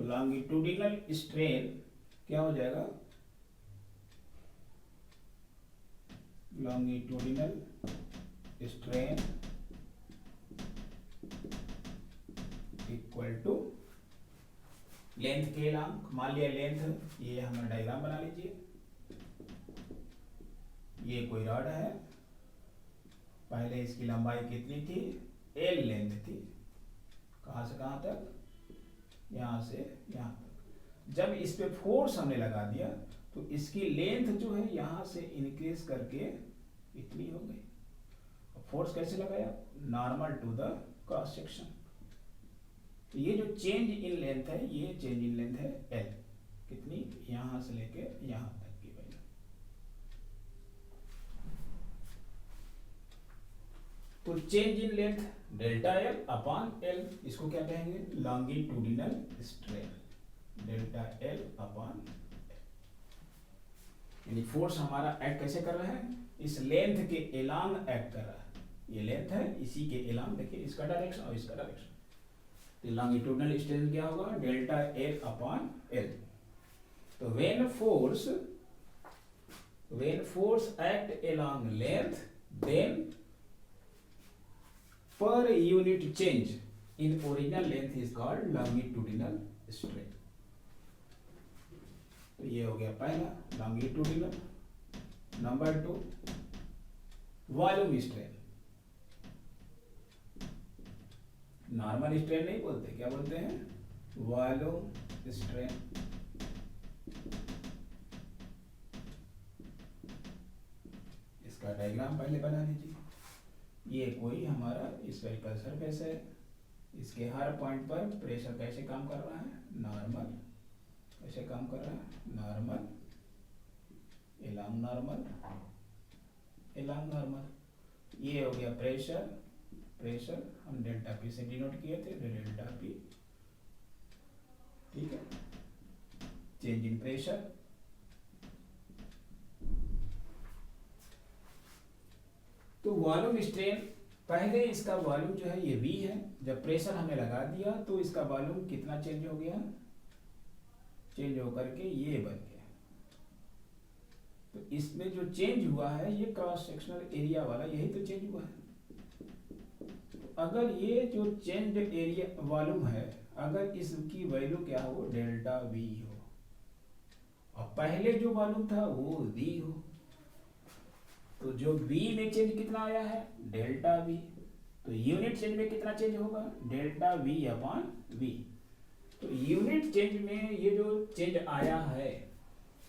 Speaker 1: Longitudinal strain क्या हो जाएगा, longitudinal strain equal to length के एलॉन्ग। मान लिया लेंथ, ये हमारा डायग्राम बना लीजिए, ये कोई रॉड है, पहले इसकी लंबाई कितनी थी L लेंथ थी, कहां से कहां तक, यहां से यहां तक। जब इस पे फोर्स हमने लगा दिया तो इसकी लेंथ जो है यहां से इंक्रीज करके इतनी हो गई। फोर्स कैसे लगाया normal to the cross section. तो ये जो चेंज इन लेंथ है ये चेंज इन लेंथ है L, कितनी यहां से लेके यहां तक की वैल्यू। तो change in length delta L upon L, इसको क्या कहेंगे longitudinal strain, delta L upon यानी फोर्स हमारा एक्ट कैसे कर रहा है, इस लेंथ के एलॉन्ग एक्ट कर रहा है। ये लेंथ है इसी के एलॉन्ग, देखिए इसका डायरेक्शन और इसका डायरेक्शन। तो लॉन्गिट्यूडिनल स्ट्रेन क्या होगा डेल्टा L अपॉन L। तो when force act along length then per unit change in original length is called longitudinal strain। तो ये हो गया पहला longitudinal। Number 2 volume strain. Normal strain नहीं बोलते, क्या बोलते हैं वॉल्यूम स्ट्रेन। इसका डायग्राम पहले बना लीजिए। ये कोई हमारा स्फेरिकल सरफेस है, इसके हर पॉइंट पर प्रेशर कैसे काम कर रहा है नॉर्मल, कैसे काम कर रहा है normal along normal along normal. ये हो गया प्रेशर, प्रेशर हम डेल्टा पी से डिनोट किए थे, डेल्टा पी, ठीक है। चेंज इन प्रेशर, तो वॉल्यूम स्ट्रेन पहले इसका वॉल्यूम जो है ये V है, जब प्रेशर हमें लगा दिया तो इसका वॉल्यूम कितना चेंज हो गया, चेंज होकर के ये बन गया। तो इसमें जो चेंज हुआ है ये क्रॉस सेक्शनल एरिया वाला, यही तो चेंज हुआ है। अगर ये जो चेंज एरिया वॉल्यूम है, अगर इसकी वैल्यू क्या हो, डेल्टा वी हो, और पहले जो वॉल्यूम था वो वी हो, तो जो वी में चेंज कितना आया है, डेल्टा वी, तो यूनिट चेंज में कितना चेंज होगा, डेल्टा वी अपॉन वी। तो यूनिट चेंज में ये जो चेंज आया है,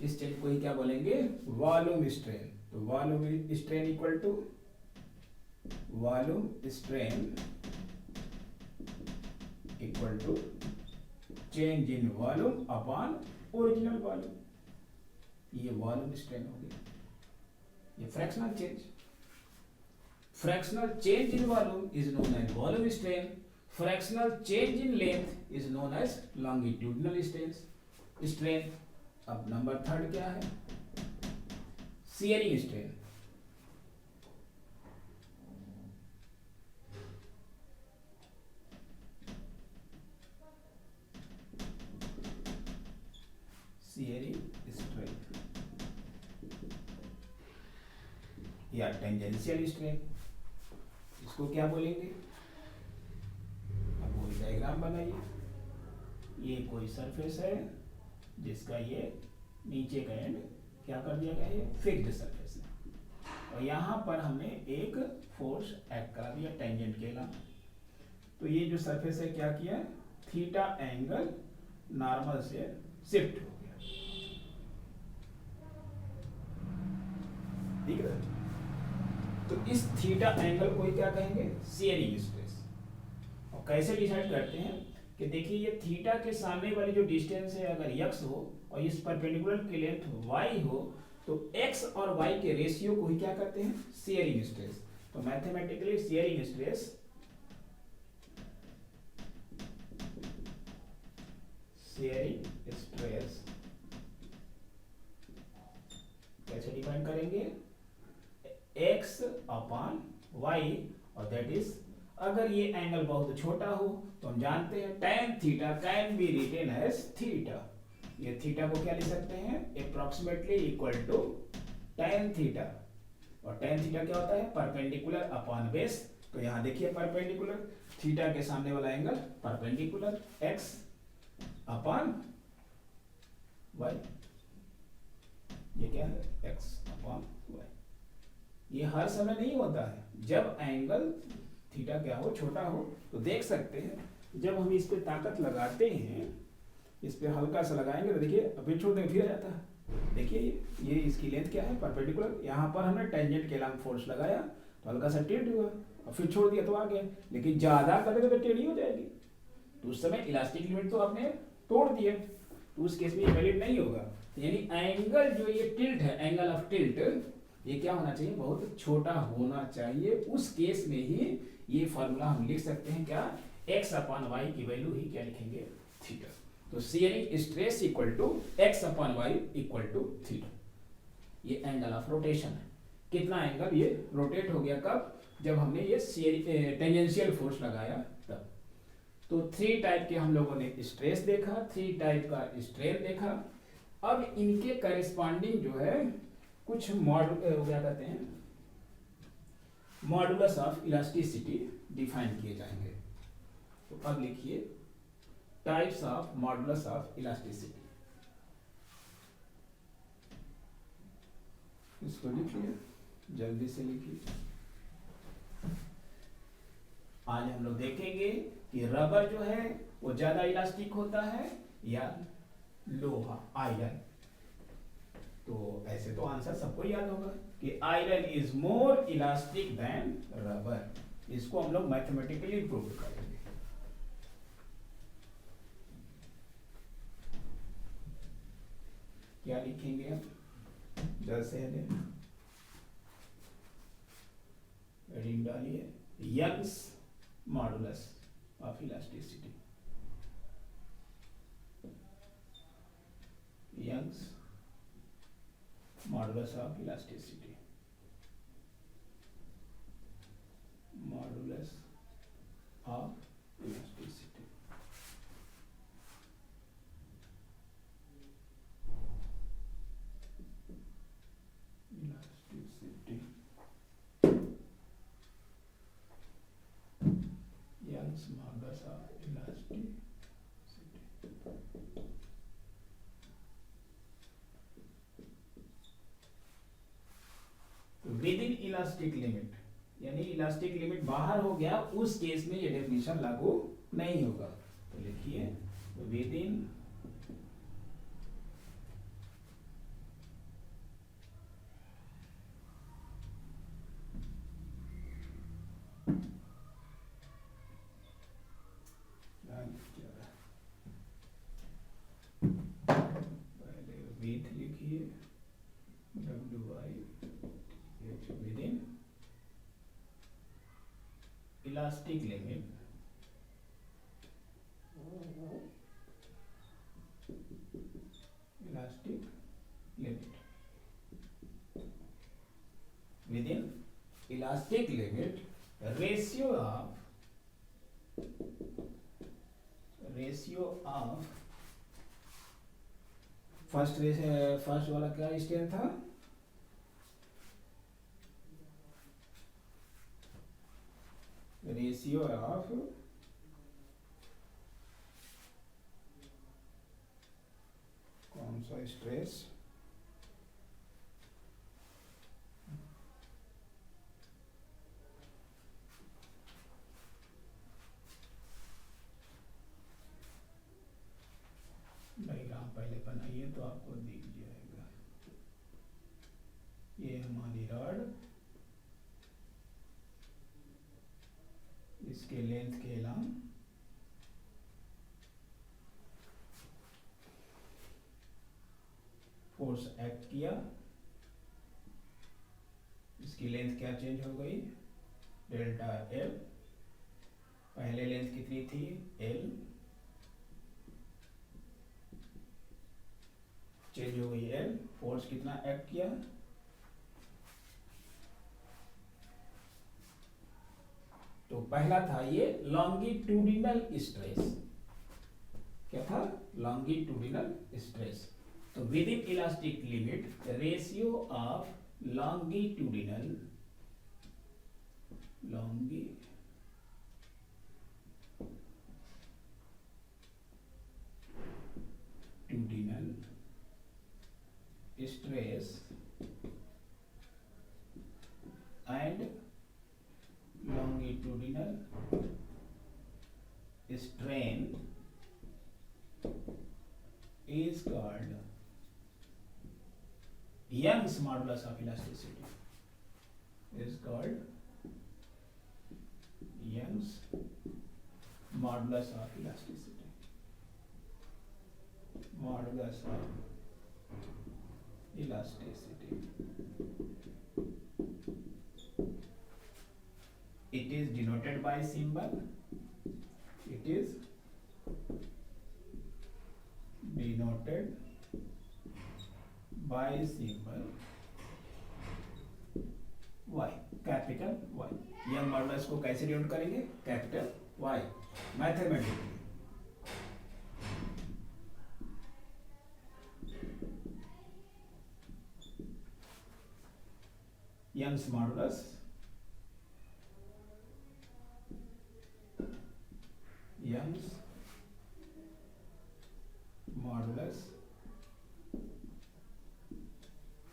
Speaker 1: इस चेंज को ही क्या बोलेंगे, वॉल्यूम स्ट्रेन। तो volume strain equal to volume strain equal to change in volume upon original volume. ये वॉल्यूम स्ट्रेन हो गया, ये fractional change. Fractional change in volume is known as volume strain, fractional change in length is known as longitudinal strain. अब number third क्या है, shearing strain. Shearing strain या tangential strain, इसको क्या बोलेंगे। अब वही डायग्राम बनाइए, ये कोई सरफेस है जिसका ये नीचे का एंड क्या कर दिया गया है, फिक्स्ड सरफेस है, और यहाँ पर हमने एक फोर्स एक्ट करा दिया टेंजेंट के नाम। तो ये जो सरफेस है क्या किया, थीटा एंगल नॉर्मल से शिफ्ट हो गया, ठीक है। तो इस थीटा एंगल को क्या कहेंगे, शियरिंग स्ट्रेस। और कैसे डिसाइड करते हैं कि देखिए ये थीटा के सामने वाली जो डिस्टेंस है अगर x हो और इस परपेंडिकुलर की लेंथ y हो, तो x और y के रेशियो को ही क्या करते हैं, शियरिंग स्ट्रेस। तो मैथमेटिकली शियरिंग स्ट्रेस कैसे डिफाइन करेंगे, x अपॉन y, और दैट इज अगर ये एंगल बहुत छोटा हो तो हम जानते हैं tan theta can be written as theta. ये थीटा को क्या लिख सकते हैं, approximately equal to tan theta, और tan थीटा क्या होता है, परपेंडिकुलर अपॉन बेस। तो यहाँ देखिए परपेंडिकुलर, थीटा के सामने वाला angle perpendicular, x upon y, ये क्या है, x अपॉन y। ये हर समय नहीं होता है, जब एंगल थीटा क्या हो, छोटा हो, तो देख सकते हैं जब हम इस पे ताकत लगाते हैं, इस पे हल्का सा लगाएंगे तो देखिए फिर छोड़ देंगे फिर आ जाता है। देखिए ये इसकी लेंथ क्या है, परपेंडिकुलर, यहाँ पर हमने टेंजेंट के नाम फोर्स लगाया तो हल्का सा टिल्ट हुआ और फिर छोड़ दिया तो आ गया, लेकिन ज्यादा करेंगे तो टेढ़ी हो जाएगी, तो उस समय इलास्टिक लिमिट तो आपने तोड़ दिया, तो उस केस में ये वैलिड नहीं होगा। यानी एंगल जो ये टिल्ट है, एंगल ऑफ टिल्ट, ये क्या होना चाहिए, बहुत छोटा होना चाहिए। उस केस में ही ये फॉर्मूला हम लिख सकते हैं क्या, x अपॉन वाई की वैल्यू ही क्या लिखेंगे, थीटा। तो shearing stress equal to x upon Y equal to theta. ये एंगल ऑफ रोटेशन है, कितना एंगल ये रोटेट हो गया, कब, जब हमने ये टेंजेंशियल फोर्स लगाया तब। तो 3 टाइप के हम लोगों ने स्ट्रेस देखा, 3 टाइप का स्ट्रेन देखा। अब इनके करेस्पॉन्डिंग जो है कुछ क्या कहते हैं, मॉडुलस ऑफ इलास्टिसिटी डिफाइन किए जाएंगे। तो अब लिखिए types of modulus of elasticity, इसको लिखिए, जल्दी से लिखिए। आज हम लोग देखेंगे कि रबर जो है वो ज्यादा इलास्टिक होता है या लोहा, आयरन। तो ऐसे तो आंसर सबको याद होगा कि iron is more elastic than rubber. इसको हम लोग मैथमेटिकली प्रूव करेंगे। क्या लिखेंगे आप, जल्द से रीडिंग डालिए, Young's modulus of elasticity, Young's modulus of elasticity, modulus of elasticity. Elasticity elastic limit, यानी इलास्टिक लिमिट बाहर हो गया, उस केस में ये डेफिनेशन लागू नहीं होगा। तो लिखिए विद इन विथ लिखिए WIH with in elastic limit within elastic limit ratio of first वाला क्या स्ट्रेन था, रेशियो ऑफ कौन सा स्ट्रेस, डायग्राम पहले बनाइए तो आपको दिख जाएगा। ये हमारी रॉड, इसके लेंथ के अलावा फोर्स एक्ट किया, इसकी लेंथ क्या चेंज हो गई, डेल्टा एल, पहले लेंथ कितनी थी एल, चेंज हो गई एल, फोर्स कितना एक्ट किया, तो पहला था ये लॉन्गिट्यूडिनल स्ट्रेस, क्या था, लॉन्गिट्यूडिनल स्ट्रेस। तो with in elastic limit ratio of longitudinal stress and longitudinal strain is called Young's modulus of elasticity, is called Young's modulus of elasticity, modulus of elasticity. It is denoted by symbol, it is denoted by symbol Y, capital Y। Young modulus को कैसे denote करेंगे, capital Y, mathematically. Young's modulus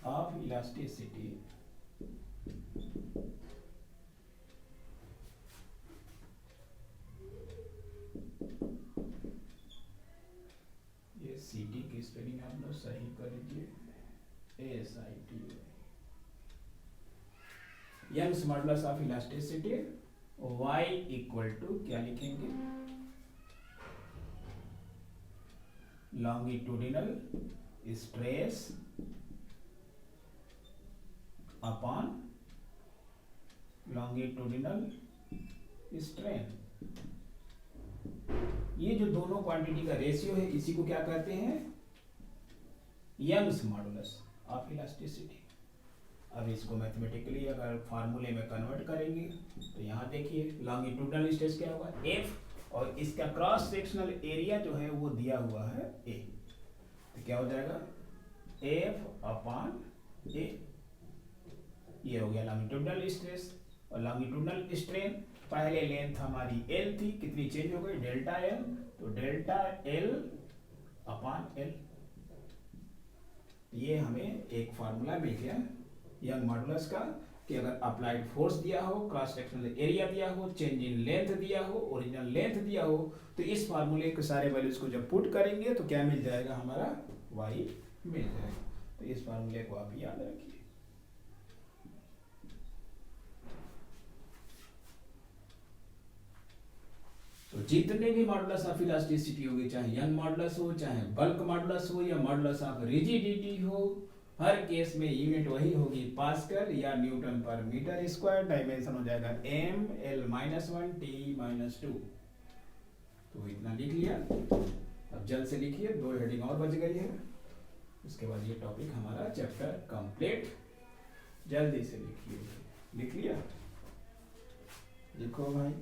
Speaker 1: of elasticity ये CD की spelling आप लोग सही कर लीजिए, ASITY। Young's modulus of elasticity y equal to क्या लिखेंगे, longitudinal stress upon longitudinal strain. ये जो दोनों क्वांटिटी का रेशियो है, इसी को क्या कहते हैं, यंग्स मॉडुलस ऑफ इलास्टिसिटी। अब इसको मैथमेटिकली अगर फार्मूले में कन्वर्ट करेंगे तो यहाँ देखिए लॉन्गिट्यूडनल स्ट्रेस क्या होगा F, और इसका क्रॉस सेक्शनल एरिया जो है वो दिया हुआ है A, तो क्या हो जाएगा F अपॉन A। ये हो गया लॉन्गिट्यूडनल स्ट्रेस। और लॉन्गिट्यूडनल स्ट्रेन, पहले लेंथ हमारी L थी, कितनी चेंज हो गई, डेल्टा L, तो डेल्टा L अपॉन L। ये हमें एक फार्मूला मिल गया यंग मॉडुलस का, कि अगर अप्लाइड फोर्स दिया हो, क्रॉस सेक्शनल एरिया दिया हो, चेंज इन लेंथ दिया हो, ओरिजिनल लेंथ दिया हो, तो इस फार्मूले के सारे वैल्यूज को जब पुट करेंगे तो क्या मिल जाएगा हमारा, y मिल जाएगा। तो इस फार्मूले को आप याद रखिए। तो जितने भी मॉडुलस ऑफ इलास्टिसिटी होगी, चाहे यंग मॉडुलस हो, चाहे बल्क मॉडुलस हो, या मॉडुलस ऑफ रिजिडिटी हो, हर केस में यूनिट वही होगी पास्कल या Newton per metre square. Dimension हो जाएगा m l-1 t-2। तो इतना लिख लिया। अब जल्द से लिखिए, 2 हेडिंग और बच गई है, उसके बाद ये टॉपिक हमारा चैप्टर कंप्लीट। जल्दी से लिखिए। लिख लिया? लिखो भाई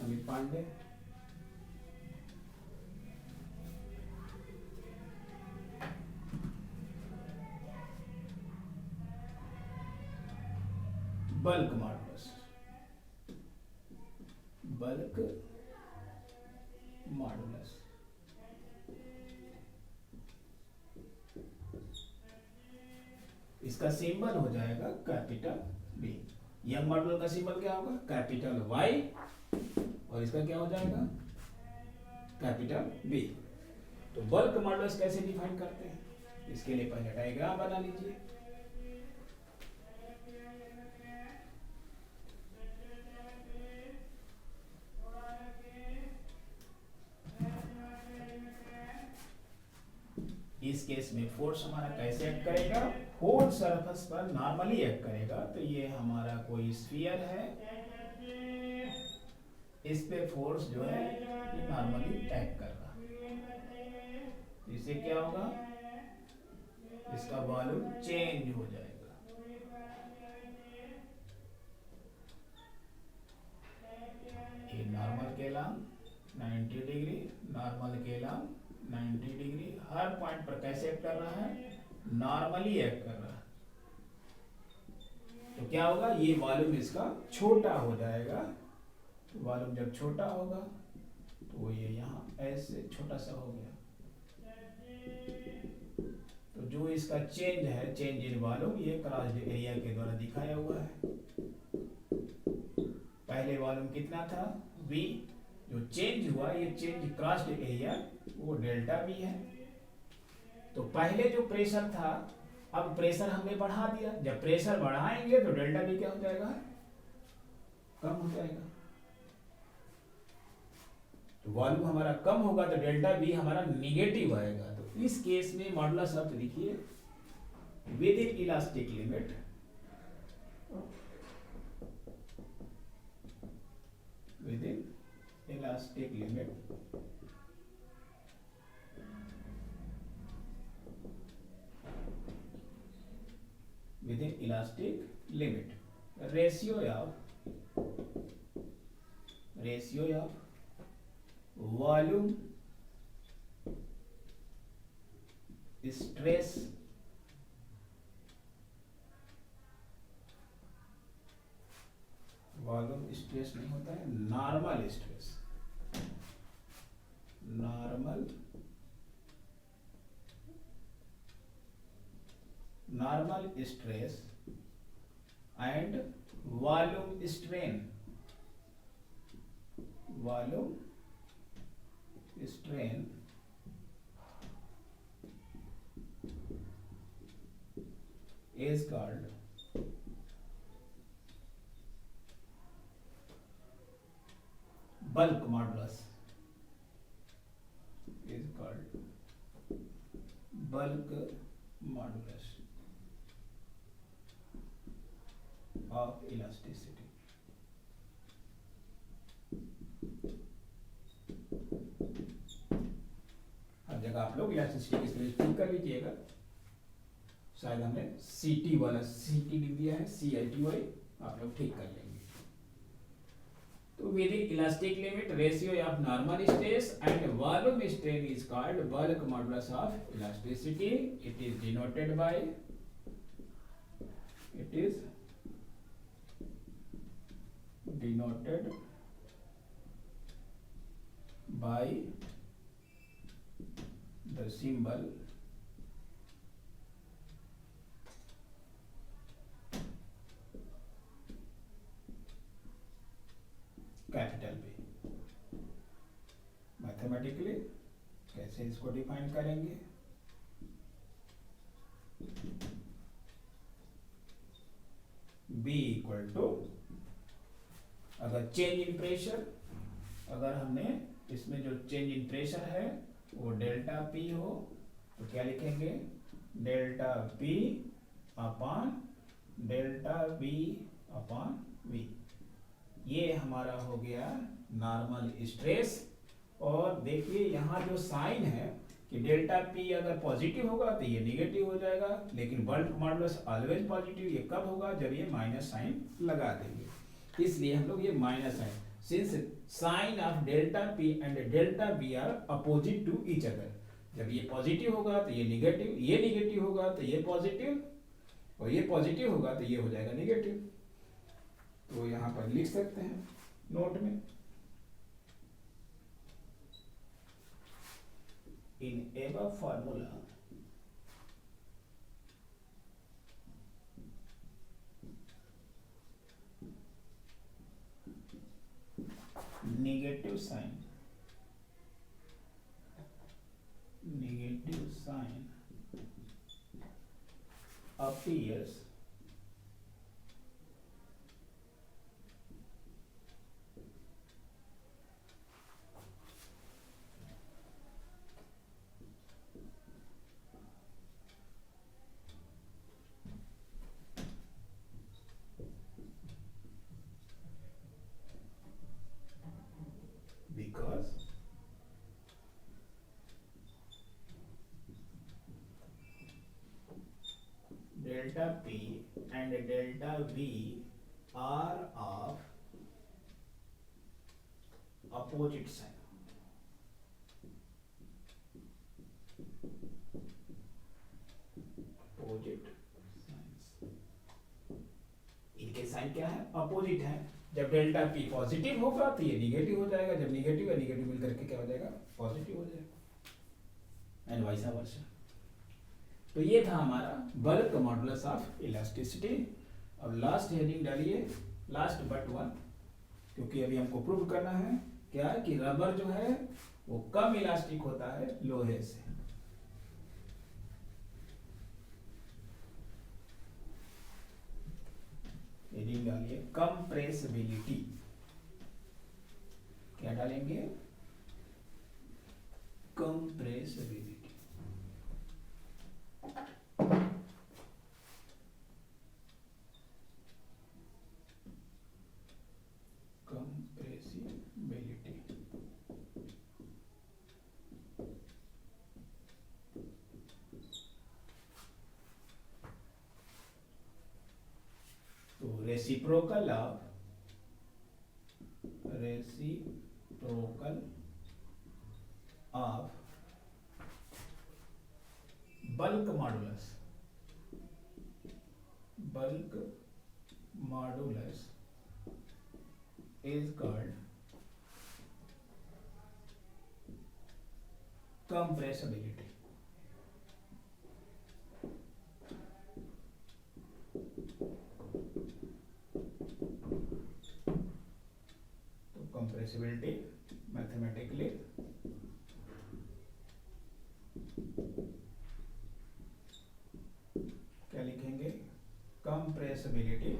Speaker 1: Amit Pandey. Bulk modulus, bulk modulus. इसका सिंबल हो जाएगा कैपिटल बी। यंग मॉडुलस का सिंबल क्या होगा, कैपिटल Y, और इसका क्या हो जाएगा, कैपिटल बी। तो बल्क मॉडुलस कैसे डिफाइन करते हैं, इसके लिए पहले डायग्राम बना लीजिए। इस केस में फोर्स हमारा कैसे एक्ट करेगा, फोर्स सरफेस पर नॉर्मली एक्ट करेगा। तो ये हमारा कोई स्फीयर है, इस पे फोर्स जो है ये नॉर्मली एक्ट कर रहा है। इससे क्या होगा, इसका वॉल्यूम चेंज हो जाएगा। ये नॉर्मल के लॉन्ग 90 डिग्री, नॉर्मल के लॉन्ग 90 डिग्री, हर पॉइंट पर कैसे एक्ट कर रहा है, नॉर्मली एक्ट कर रहा है। तो क्या होगा, ये वॉल्यूम इसका छोटा हो जाएगा। वॉल्यूम जब छोटा होगा तो ये यहाँ ऐसे छोटा सा हो गया। तो जो इसका चेंज है, चेंज इन वॉल्यूम, ये क्रॉस्ड एरिया के द्वारा दिखाया हुआ है। पहले वॉल्यूम कितना था, v, जो चेंज हुआ, ये चेंज क्रॉस्ड एरिया, वो डेल्टा v है। तो पहले जो प्रेशर था, अब प्रेशर हमने बढ़ा दिया। जब प्रेशर बढ़ाएंगे तो डेल्टा v क्या हो जाएगा, कम हो जाएगा। तो वॉल्यूम हमारा कम होगा तो डेल्टा v हमारा निगेटिव आएगा। तो इस केस में मॉडुलस ऑफ, देखिए, with in elastic limit, with in elastic limit, with in elastic limit, ratio of volume stress volume stress नहीं होता है, normal stress, normal stress and volume strain, volume strain is called bulk modulus, is called bulk modulus of elasticity. हर जगह आप लोग elasticity की spelling ठीक कर लीजिएगा। शायद हमने CT वाला CT लिख दिया है, CITY, आप लोग ठीक कर लेंगे। तो with in elastic limit, ratio of normal stress and volume strain is called bulk modulus of elasticity. It is denoted by, it is denoted by the symbol इसको डिफाइन करेंगे। B इक्वल टू, अगर change in pressure, अगर हमने इसमें जो change in pressure है वो delta P हो तो क्या लिखेंगे, delta P upon delta V upon V। ये हमारा हो गया नॉर्मल स्ट्रेस। और देखिए यहाँ जो साइन है कि डेल्टा P अगर पॉजिटिव होगा तो ये निगेटिव हो जाएगा, लेकिन बल्क मॉडुलस ऑलवेज पॉजिटिव। ये कब होगा, जब ये माइनस साइन लगा देंगे। इसलिए हम लोग ये minus sign, since sign of delta P and delta V are opposite to each other, जब ये पॉजिटिव होगा तो ये निगेटिव, ये निगेटिव होगा तो ये पॉजिटिव, और ये पॉजिटिव होगा तो ये हो जाएगा निगेटिव। तो यहाँ पर लिख सकते हैं नोट में, in above formula negative sign appears because delta P and delta V are of opposite sign. Opposite signs. इनके साइन क्या है, अपोजिट है। जब डेल्टा P पॉजिटिव होगा तो ये निगेटिव हो जाएगा, जब निगेटिव है निगेटिव मिलकर के क्या हो जाएगा, पॉजिटिव हो जाएगा, एंड वाइस वर्सा। तो ये था हमारा बल्क मॉडुलस ऑफ इलास्टिसिटी। अब लास्ट हेडिंग डालिए, लास्ट बट वन, क्योंकि अभी हमको प्रूव करना है क्या है कि रबर जो है वो कम इलास्टिक होता है लोहे से। हेडिंग डालिए कंप्रेसिबिलिटी। क्या डालेंगे, कंप्रेसिबिलिटी। कंप्रेसिबिलिटी तो reciprocal of bulk modulus is called compressibility. तो compressibility मैथमेटिकली क्या लिखेंगे, compressibility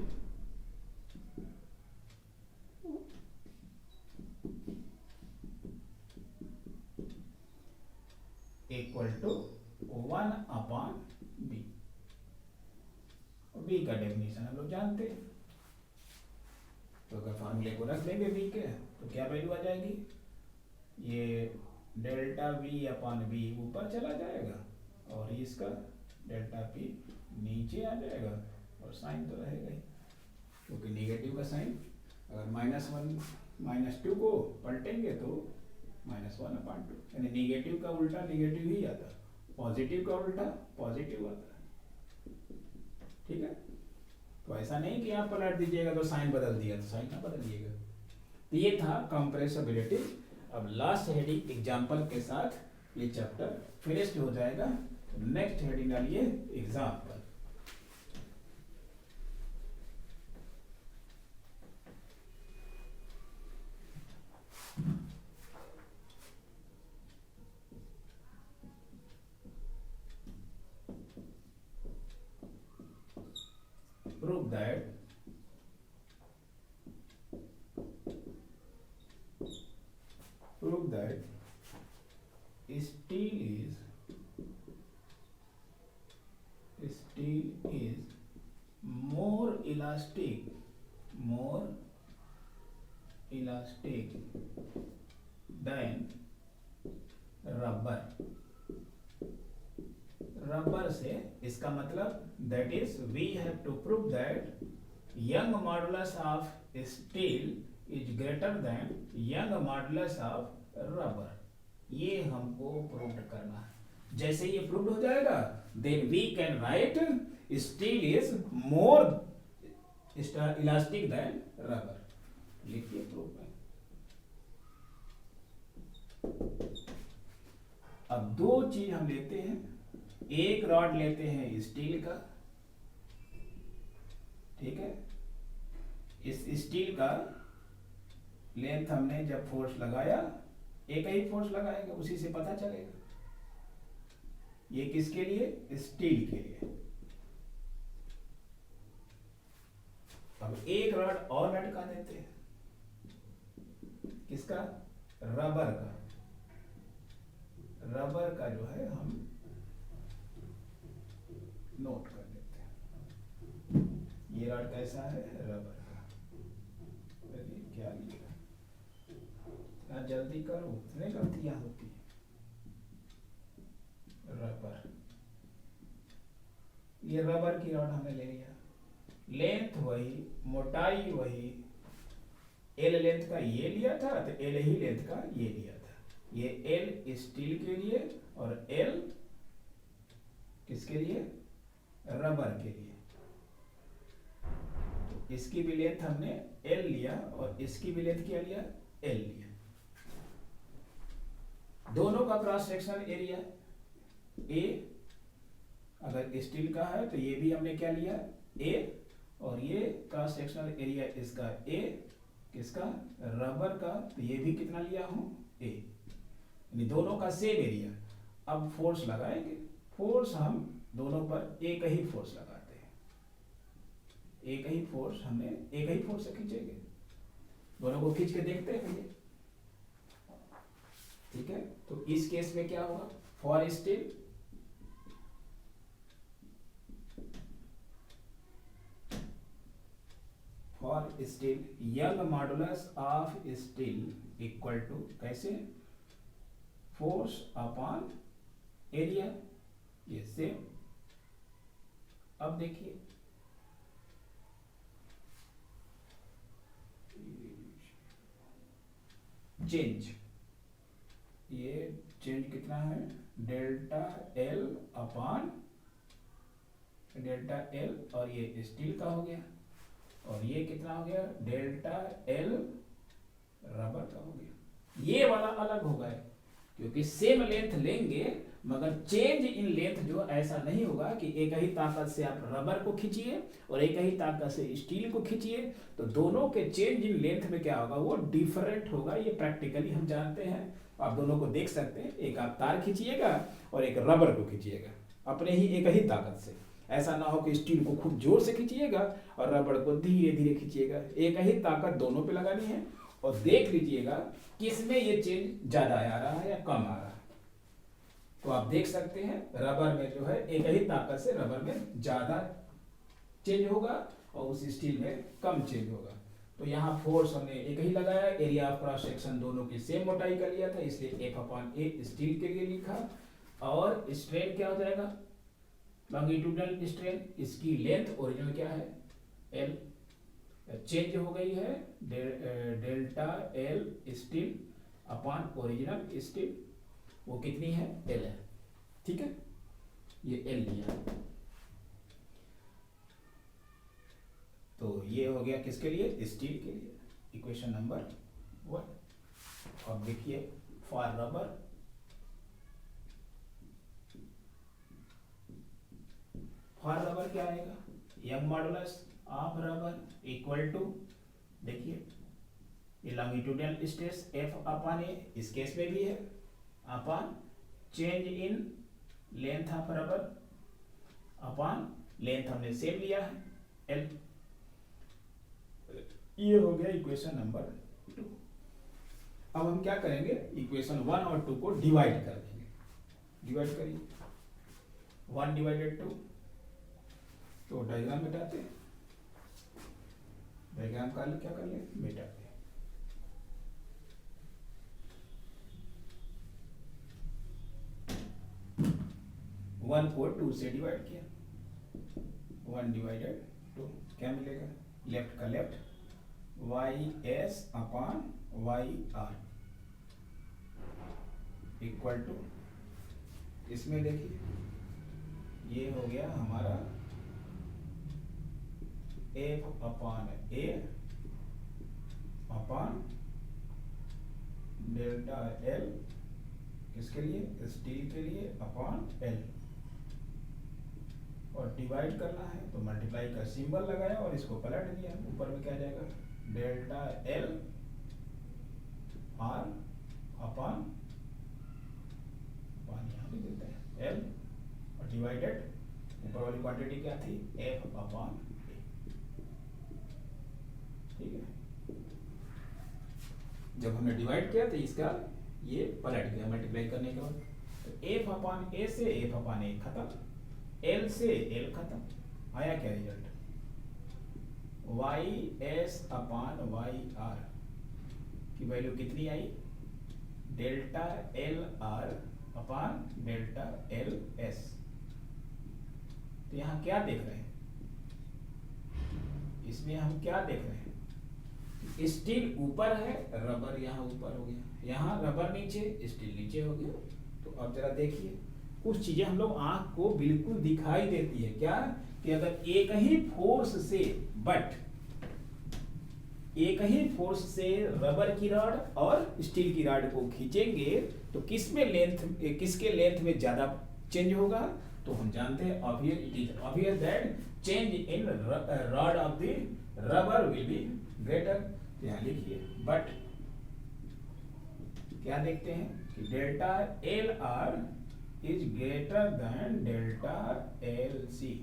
Speaker 1: equal to 1/b। b का डेफिनेशन हम लोग जानते हैं, तो अगर फॉर्मूले को रख देंगे b के तो क्या वैल्यू आ जाएगी, ये डेल्टा v/b ऊपर चला जाएगा और इसका डेल्टा p नीचे आ जाएगा, और साइन तो रहेगा ही, क्योंकि नेगेटिव का साइन अगर -1 -2 को पलटेंगे तो -1/2, यानी नेगेटिव का उल्टा नेगेटिव ही आता है, पॉजिटिव का उल्टा पॉजिटिव आता है। ठीक है, तो ऐसा नहीं कि आप पलट दीजिएगा तो साइन बदल दिया, तो साइन ना बदलिएगा। तो ये था कंप्रेसिबिलिटी। अब लास्ट हेडिंग एग्जाम्पल के साथ ये चैप्टर फिनिश्ड हो जाएगा। नेक्स्ट हेडिंग डालिए example. that steel is more elastic than rubber से, इसका मतलब that is we have to prove that Young modulus of steel is greater than Young modulus of rubber. ये हमको प्रूव करना है। जैसे ये प्रूव हो जाएगा then we can write steel is more elastic than rubber. लिखिए प्रूफ में। अब दो चीज हम लेते हैं, एक रॉड लेते हैं स्टील का, ठीक है। इस स्टील का लेंथ हमने जब फोर्स लगाया, एक ही फोर्स लगाएंगे, उसी से पता चलेगा। ये किसके लिए? स्टील के लिए। अब एक रॉड और लटका देते हैं, किसका? रबर का। रबर का जो है हम नोट कर देते हैं। ये रॉड कैसा है? रबर का। क्या लिखा? जल्दी करो, इतनी गलतियां होती है। रबर, ये रबर की रॉड हमने ले लिया, लेंथ वही, मोटाई वही। एल लेंथ का ये लिया था तो एल ही लेंथ का ये लिया था। ये एल स्टील के लिए और एल किसके लिए? रबर के लिए। तो इसकी भी लेंथ हमने एल लिया और इसकी भी लेंथ क्या लिया? एल लिया। दोनों का क्रॉस सेक्शनल एरिया ए, अगर स्टील का है तो ये भी हमने क्या लिया? ए, और ये क्रॉस सेक्शनल एरिया इसका ए, किसका? रबर का, तो ये भी कितना लिया हूं? ए। यानी दोनों का सेम एरिया। अब फोर्स लगाएंगे। फोर्स हम दोनों पर एक ही फोर्स लगाते हैं, एक ही फोर्स, हमें एक ही फोर्स से खींचेंगे। दोनों को खींच के देखते हैं ये, ठीक है। तो इस केस में क्या होगा? For steel Young modulus of steel equal to कैसे? Force upon area. ये सेम। अब देखिए चेंज, ये चेंज कितना है? Delta L upon delta L, और ये स्टील का हो गया, और ये कितना हो गया? डेल्टा एल रबर का हो गया। ये वाला अलग होगा क्योंकि सेम लेंथ लेंगे मगर चेंज इन लेंथ जो ऐसा नहीं होगा कि एक ही ताकत से आप रबर को खींचिए और एक ही ताकत से स्टील को खींचिए, तो दोनों के चेंज इन लेंथ में क्या होगा? वो डिफरेंट होगा। ये प्रैक्टिकली हम जानते हैं, आप दोनों को देख सकते हैं। एक आप तार खींचिएगा और एक रबर को खींचिएगा अपने ही एक ही ताकत से। ऐसा ना हो कि स्टील को खूब जोर से खींचिएगा और रबर को धीरे धीरे खींचिएगा। एक ही ताकत दोनों पे लगानी है और देख लीजिएगा किसमें ये चेंज ज्यादा आ रहा है या कम आ रहा है। तो आप देख सकते हैं रबर में जो है एक ही ताकत से रबर में ज्यादा चेंज होगा और उस स्टील में कम चेंज होगा। तो यहाँ फोर्स हमने एक ही लगाया, एरिया ऑफ क्रॉस सेक्शन दोनों की सेम मोटाई का लिया था, इसलिए एफ अपॉन ए स्टील के लिए लिखा। और स्ट्रेन क्या हो जाएगा? लॉन्गिट्यूडनल स्ट्रेन, इसकी लेंथ ओरिजिनल क्या है? एल, चेंज हो गई है delta L steel upon original steel, वो कितनी है? एल है, ठीक है। ये एल लिया, तो ये हो गया किसके लिए? स्टील के लिए। Equation number 1। अब देखिए फॉर रबर, फॉर रबर क्या आएगा? Young modulus of rubber equal to, देखिए ये longitudinal stress F upon A, इस केस में भी है, upon change in length of rubber upon length हमने सेम लिया है एल, ये हो गया इक्वेशन नंबर 2। अब हम क्या करेंगे, इक्वेशन 1 और 2 को डिवाइड कर देंगे। डिवाइड करिए, 1 डिवाइडेड 2, तो डायग्राम मिटाते हैं। डायग्राम का क्या कर ले, मिटाते हैं। वन को 2 से डिवाइड किया, 1 डिवाइडेड 2, क्या मिलेगा, लेफ्ट का left, Y S upon Y R equal to, इसमें देखिए ये हो गया हमारा F upon A upon delta L, किसके लिए, स्टील के लिए, अपॉन एल, और डिवाइड करना है तो मल्टीप्लाई का सिंबल लगाया और इसको पलट दिया, ऊपर में क्या जाएगा, डेल्टा एल आर अपॉन, यहाँ भी देते हैं एल, और डिवाइडेड, ऊपर वाली क्वांटिटी क्या थी, एफ अपॉन ए। ठीक है, जब हमने डिवाइड किया तो इसका ये पलट गया मल्टीप्लाई करने के बाद, तो एफ अपॉन ए से एफ अपॉन ए खत्म, एल से एल खत्म, आया क्या result, Y S upon Y R की वैल्यू कितनी आई, delta L R upon delta L S. तो यहां क्या देख रहे हैं, इसमें हम क्या देख रहे हैं, स्टील ऊपर है, रबर यहाँ ऊपर हो गया, यहाँ रबर नीचे, स्टील नीचे हो गया। तो अब जरा देखिए, कुछ चीजें हम लोग आंख को बिल्कुल दिखाई देती है, क्या कि अगर एक ही फोर्स से, एक ही फोर्स से रबर की रॉड और स्टील की रॉड को खींचेंगे तो किसमें लेंथ, किसके लेंथ में ज्यादा चेंज होगा, तो हम जानते हैं obvious, it is obvious that change in rod of the rubber will be greater. यहाँ लिखिए, बट क्या देखते हैं कि delta L R is greater than delta L C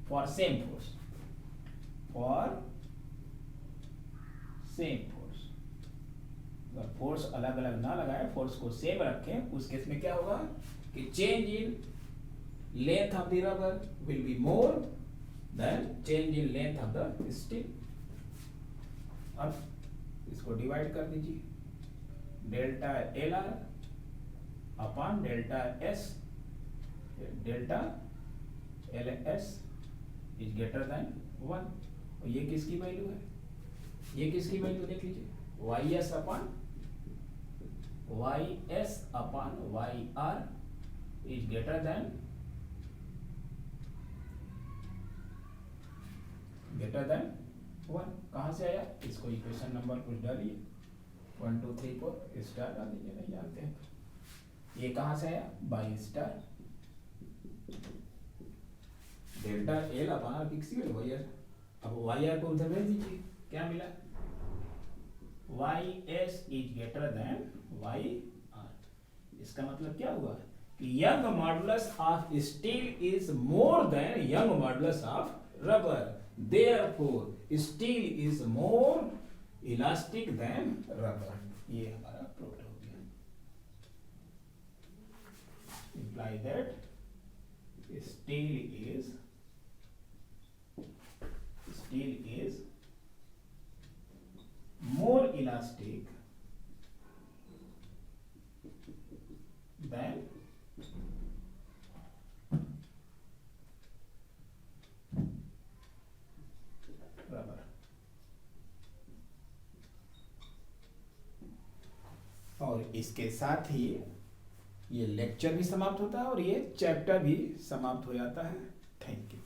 Speaker 1: for same force, for same force. अगर फोर्स अलग अलग ना लगाए, फोर्स को सेम रखें, उस केस में क्या होगा कि change in length of the rubber will be more than change in length of the steel. अब इसको डिवाइड कर दीजिए, delta L R upon delta S, delta L S is greater than 1, और ये किसकी वैल्यू है, ये किसकी वैल्यू देख लीजिए, Y S upon Y R is greater than 1। कहां से आया, इसको इक्वेशन नंबर कुछ डालिए, 1 2 3 4 स्टार डाल दीजिए, नहीं जानते हैं तो ये कहां से आया, by star, delta L upon R किसी भी वाई आर। अब वाई आर को उधर भेज दीजिए, क्या मिला, Y S is greater than Y R. इसका मतलब क्या हुआ कि Young modulus of steel is more than Young modulus of rubber, therefore steel is more elastic than rubber. ये हमारा प्रूफ हो गया, imply that steel is more elastic than rubber। और इसके साथ ही ये लेक्चर भी समाप्त होता है और ये चैप्टर भी समाप्त हो जाता है। Thank you.